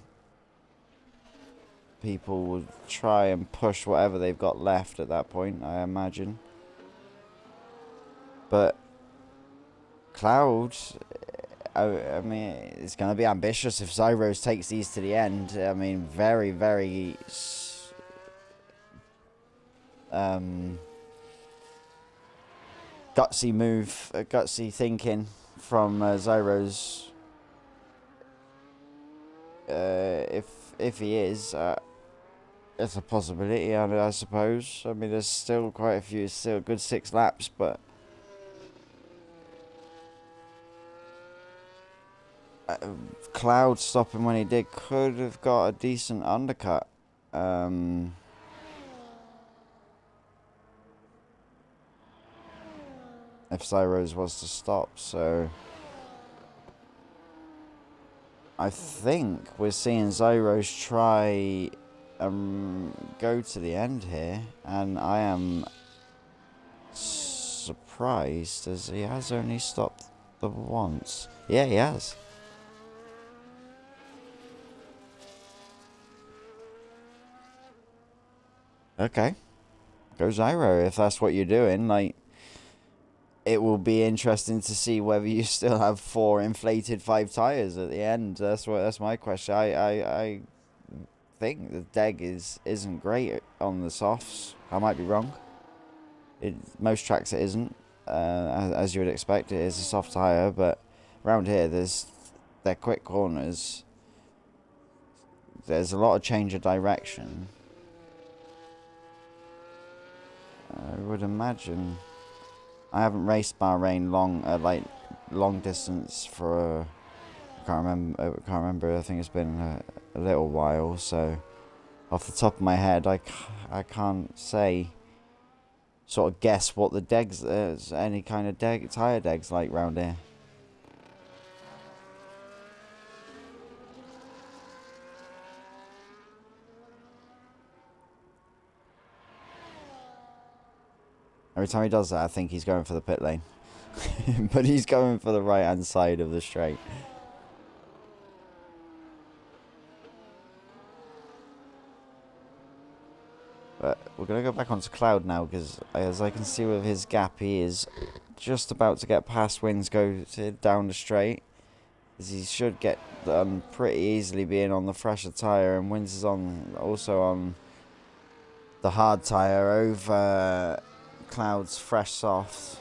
people will try and push whatever they've got left at that point, I imagine. But Cloud, I mean, it's going to be ambitious if Zyros takes these to the end. I mean, very, very gutsy move, gutsy thinking from Zyros. If he is, it's a possibility, I suppose. I mean, there's still quite a few, still a good 6 laps, but Cloud stopping when he did could have got a decent undercut. If Zyros was to stop, so I think we're seeing Zyros try go to the end here, and I am surprised as he has only stopped the once. Yeah, he has. Okay, go Zyro if that's what you're doing. Like, it will be interesting to see whether you still have 4 inflated 5 tires at the end. That's my question. I think the deg isn't great on the softs. I might be wrong. Most tracks it isn't. As you would expect, it is a soft tire, but around here they're quick corners. There's a lot of change of direction. I would imagine. I haven't raced Bahrain long distance for. I can't remember. I think it's been a little while. So, off the top of my head, I can't say. Sort of guess what the degs, any kind of tire degs like round here. Every time he does that, I think he's going for the pit lane. But he's going for the right-hand side of the straight. But we're going to go back onto Cloud now, because as I can see with his gap, he is just about to get past Wins, go down the straight. As he should get done pretty easily being on the fresher tyre, and Wins is also on the hard tyre over Cloud's fresh soft.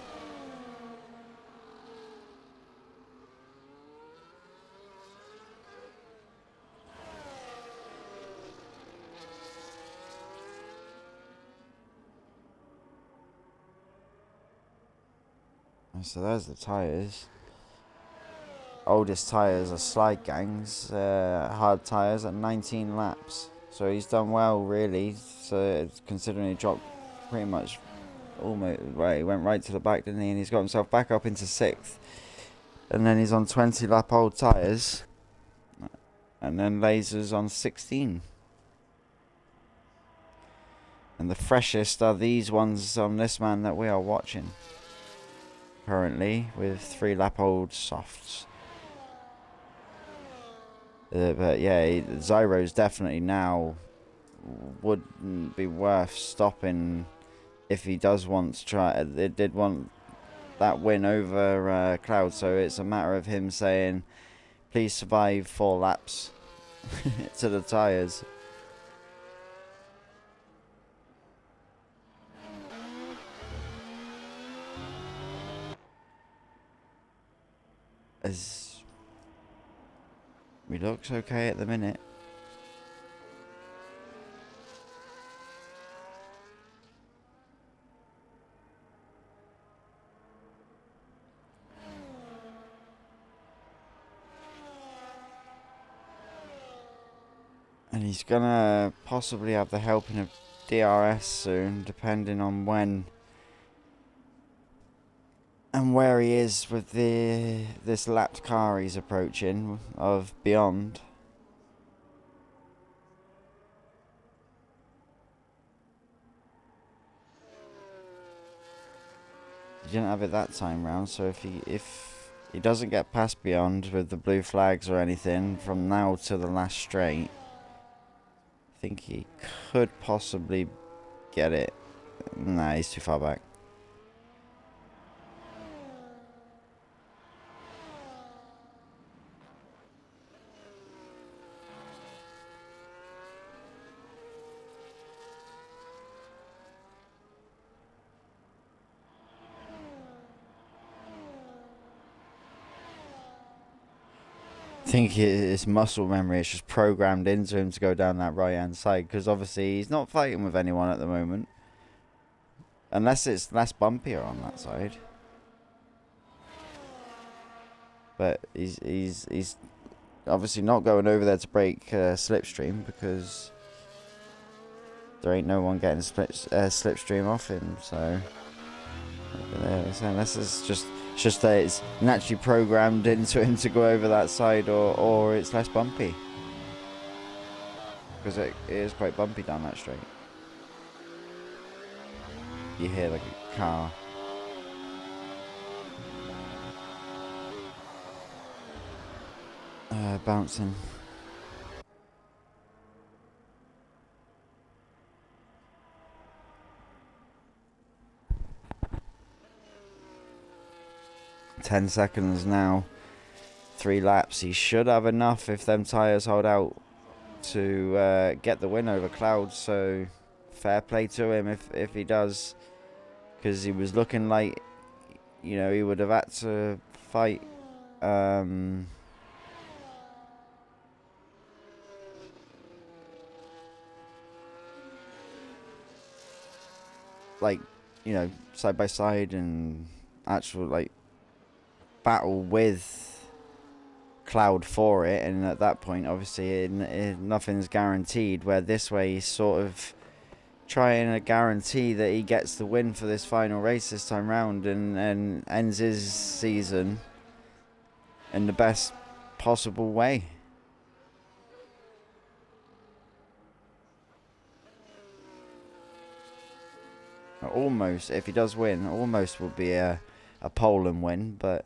So there's the tyres. Oldest tyres are Slide Gang's hard tyres at 19 laps. So he's done well, really. So considering he dropped pretty much almost right, he went right to the back, didn't he? And he's got himself back up into 6th. And then he's on 20 lap old tyres. And then Laser's on 16. And the freshest are these ones on this man that we are watching currently, with 3 lap old softs. But yeah, Zyro's definitely now wouldn't be worth stopping if he does want to try. It did want that win over Cloud, so it's a matter of him saying, please survive 4 laps to the tyres. As he looks okay at the minute. And he's gonna possibly have the helping of DRS soon, depending on when and where he is with this lapped car he's approaching of Beyond. He didn't have it that time round, so if he doesn't get past Beyond with the blue flags or anything from now to the last straight, I think he could possibly get it. Nah, he's too far back. think it's muscle memory. It's just programmed into him to go down that right hand side, because obviously he's not fighting with anyone at the moment, unless it's less bumpier on that side. But he's obviously not going over there to break slipstream, because there ain't no one getting slipstream off him. So unless it's just that it's naturally programmed into him to go over that side, or it's less bumpy, because it is quite bumpy down that straight. You hear like a car. Bouncing. "10 seconds now. 3 laps. He should have enough if them tyres hold out to get the win over Cloud. So fair play to him if he does, because he was looking like, you know, he would have had to fight. Like, you know, side by side, and actual like battle with Cloud for it. And at that point, obviously, nothing's guaranteed. Where this way, he's sort of trying to guarantee that he gets the win for this final race this time round, and ends his season in the best possible way. Almost, if he does win, almost will be a pole and win, but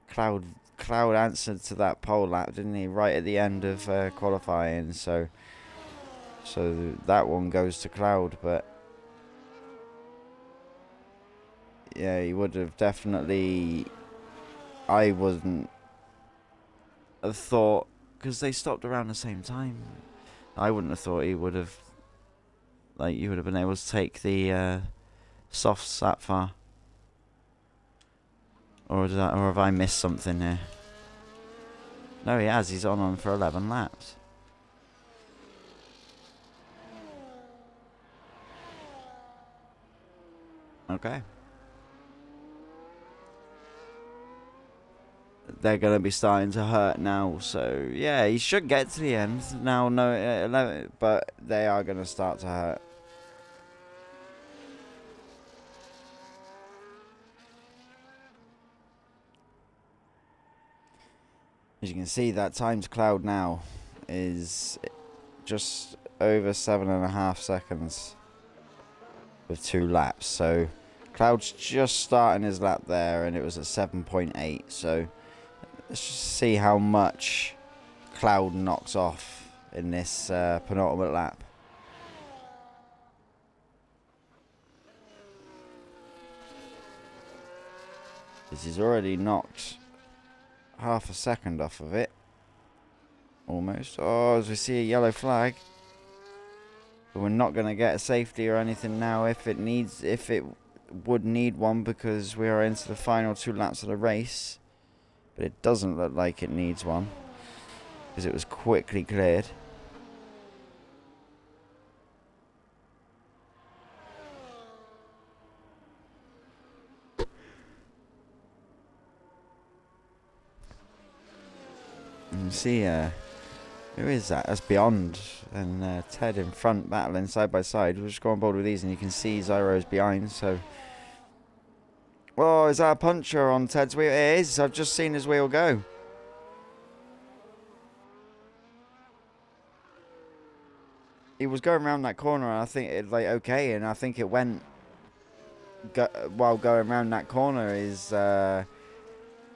Cloud answered to that pole lap, didn't he, right at the end of qualifying, so that one goes to Cloud. But yeah, he would have definitely, I wouldn't have thought, because they stopped around the same time, I wouldn't have thought he would have, like, you would have been able to take the softs that far. Or have I missed something here? No, he has. He's on for 11 laps. Okay. They're going to be starting to hurt now. So, yeah, he should get to the end. Now, no, 11, but they are going to start to hurt. As you can see, that time to Cloud now is just over 7.5 seconds with 2 laps. So Cloud's just starting his lap there, and it was at 7.8. So let's just see how much Cloud knocks off in this penultimate lap. This is already knocked half a second off of it, almost. Oh, as we see a yellow flag, but we're not going to get a safety or anything now if it would need one, because we are into the final 2 laps of the race. But it doesn't look like it needs one, because it was quickly cleared. And see, who is that? That's Beyond and Ted in front, battling side by side. We'll just go on board with these, and you can see Zyro's behind. So, oh, is that a puncher on Ted's wheel? It is. I've just seen his wheel go. He was going around that corner, and I think it okay, and I think it went while going around that corner is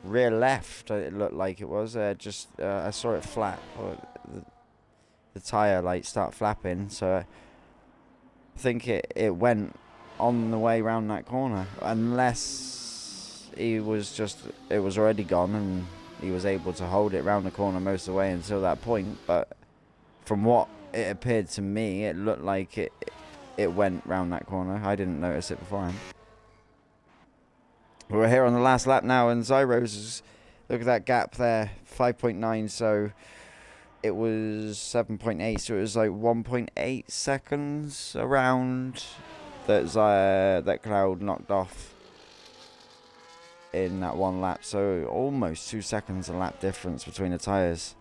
rear left. It looked like it was I saw it flap, or the tire light start flapping, so I think it went on the way round that corner, unless it was already gone and he was able to hold it round the corner most of the way until that point. But from what it appeared to me, it looked like it went round that corner. I didn't notice it beforehand. We're here on the last lap now, and Zyro's Look at that gap there, 5.9. So it was 7.8. So it was like 1.8 seconds around that Cloud knocked off in that one lap. So almost 2 seconds a lap difference between the tyres.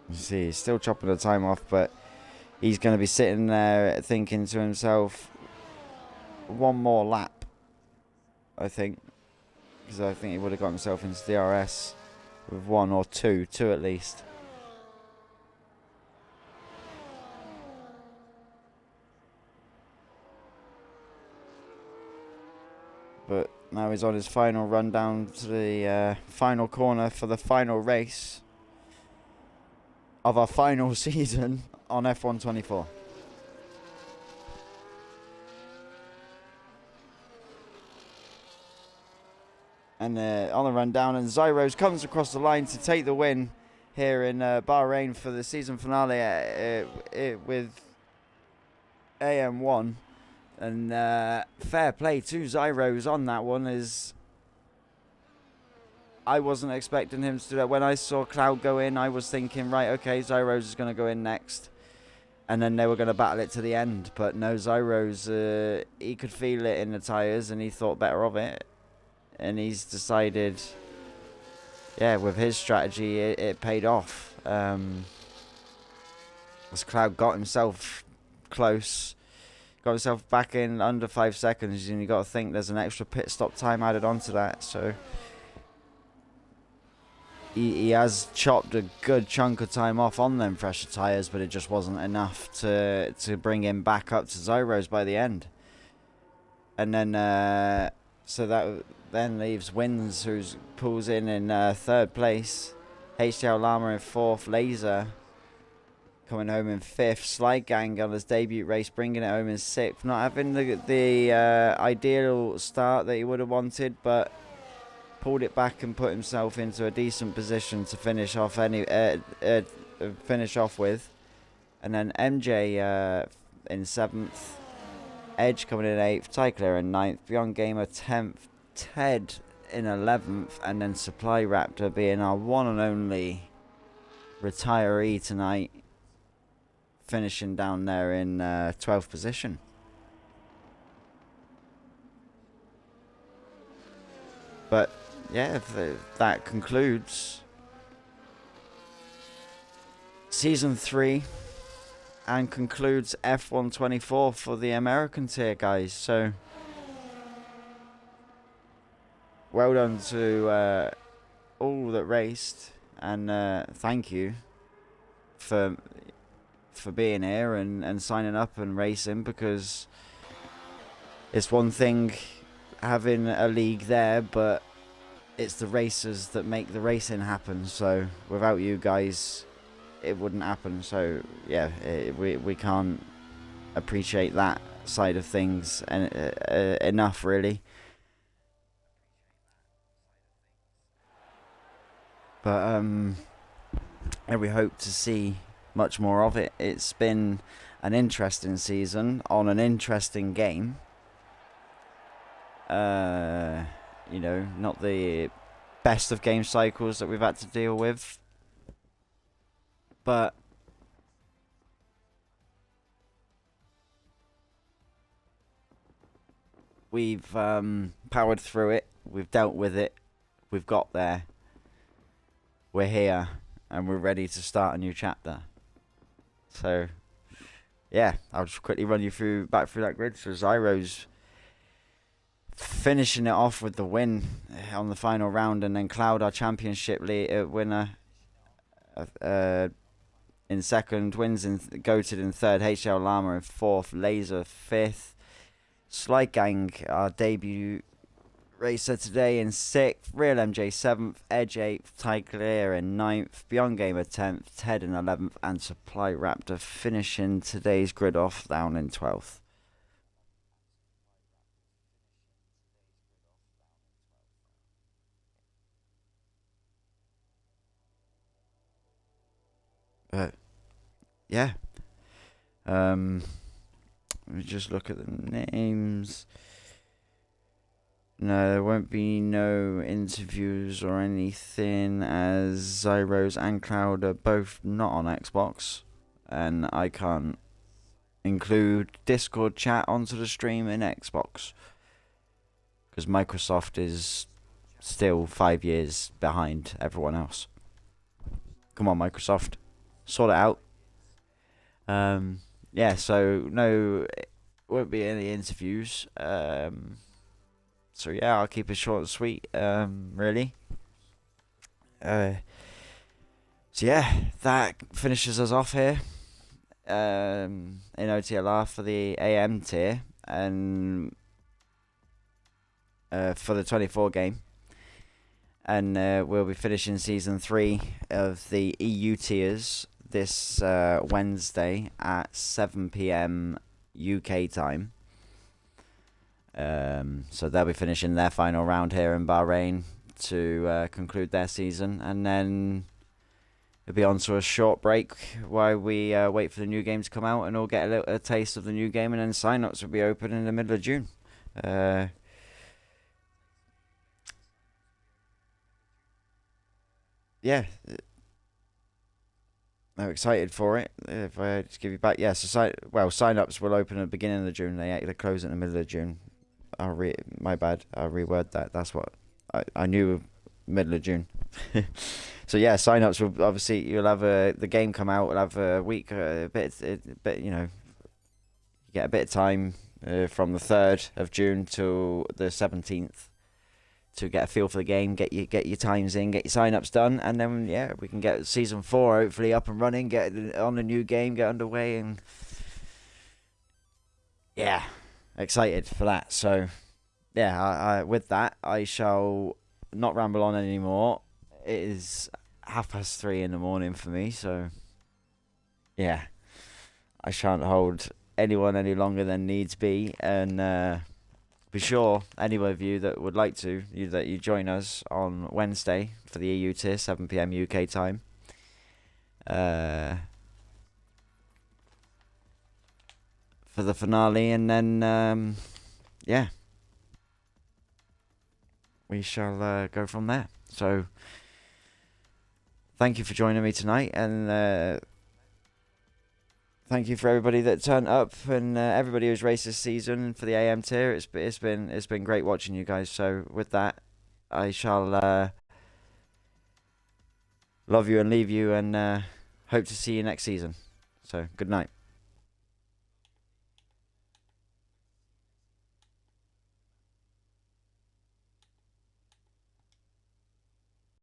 You see, he's still chopping the time off, but he's going to be sitting there thinking to himself, one more lap, I think. Because I think he would have got himself into DRS with one or two at least. But now he's on his final run down to the final corner for the final race of our final season on F1 24. And on the run down, and Zyros comes across the line to take the win here in Bahrain for the season finale with AM1. And fair play to Zyros on that one, as I wasn't expecting him to do that. When I saw Cloud go in, I was thinking, right, okay, Zyros is going to go in next. And then they were going to battle it to the end. But no, Zyros, he could feel it in the tyres, and he thought better of it. And he's decided, yeah, with his strategy, it paid off. As Cloud got himself close, got himself back in under 5 seconds, and you got to think there's an extra pit stop time added onto that. So he has chopped a good chunk of time off on them fresher tyres, but it just wasn't enough to bring him back up to Zyros by the end. And then so that then leaves Wins, who pulls in third place. HDL Llama in fourth. Laser coming home in fifth. Slide Gang on his debut race, bringing it home in sixth. Not having the ideal start that he would have wanted, but pulled it back and put himself into a decent position to finish off with. And then MJ in seventh. Edge coming in 8th, Tycler in 9th, Beyond Gamer 10th, Ted in 11th, and then Supply Raptor being our one and only retiree tonight, finishing down there in 12th position. But yeah, that concludes Season 3. And concludes F1 24 for the American tier, guys. So, well done to all that raced, and thank you for being here and signing up and racing, because it's one thing having a league there, but it's the racers that make the racing happen. So, without you guys, it wouldn't happen. So yeah, we can't appreciate that side of things enough, really. But and we hope to see much more of it. It's been an interesting season on an interesting game. You know, not the best of game cycles that we've had to deal with, but we've powered through it. We've dealt with it. We've got there. We're here, and we're ready to start a new chapter. So, yeah, I'll just quickly run you back through that grid. So Zyro's finishing it off with the win on the final round, and then Cloud, our championship winner, in second. Wins in Goated in third. HL Llama in fourth. Laser fifth. Slide Gang, our debut racer today, in sixth. Real MJ seventh. Edge eighth. Tyclear in ninth. Beyond Gamer 10th. Ted in 11th. And Supply Raptor finishing today's grid off down in 12th. But yeah, Let me just look at the names. No, there won't be no interviews or anything, as Zyros and Cloud are both not on Xbox, and I can't include Discord chat onto the stream in Xbox because Microsoft is still 5 years behind everyone else. Come on, Microsoft, sort it out. Yeah, so no, won't be any interviews. So yeah, I'll keep it short and sweet. Really. So yeah, that finishes us off here. In OTLR for the AM tier and for the 24 game. And we'll be finishing season 3 of the EU tiers this Wednesday at 7 PM UK time. So they'll be finishing their final round here in Bahrain to conclude their season, and then it'll be on to a short break while we wait for the new game to come out and all get a taste of the new game, and then sign-ups will be open in the middle of June. Yeah, I'm excited for it. If I just give you back, yeah. So sign-ups will open at the beginning of June. They close in the middle of June. My bad. I'll reword that. That's what I knew. Middle of June. So yeah, sign-ups will obviously you'll have the game come out. We'll have a week, a bit. You get a bit of time from the 3rd of June to the 17th to get a feel for the game, get your times in, get your sign-ups done, and then yeah, we can get season 4 hopefully up and running, get on the new game, get underway, and yeah, excited for that. So yeah, I with that I shall not ramble on anymore. It is 3:30 in the morning for me, so yeah, I shan't hold anyone any longer than needs be, and be sure any of you that would like to that you join us on Wednesday for the EU tier, 7 PM UK time. For the finale, and then yeah, we shall go from there. So thank you for joining me tonight, and thank you for everybody that turned up and everybody who's raced this season for the AM tier. It's been great watching you guys. So with that, I shall love you and leave you, and hope to see you next season. So good night.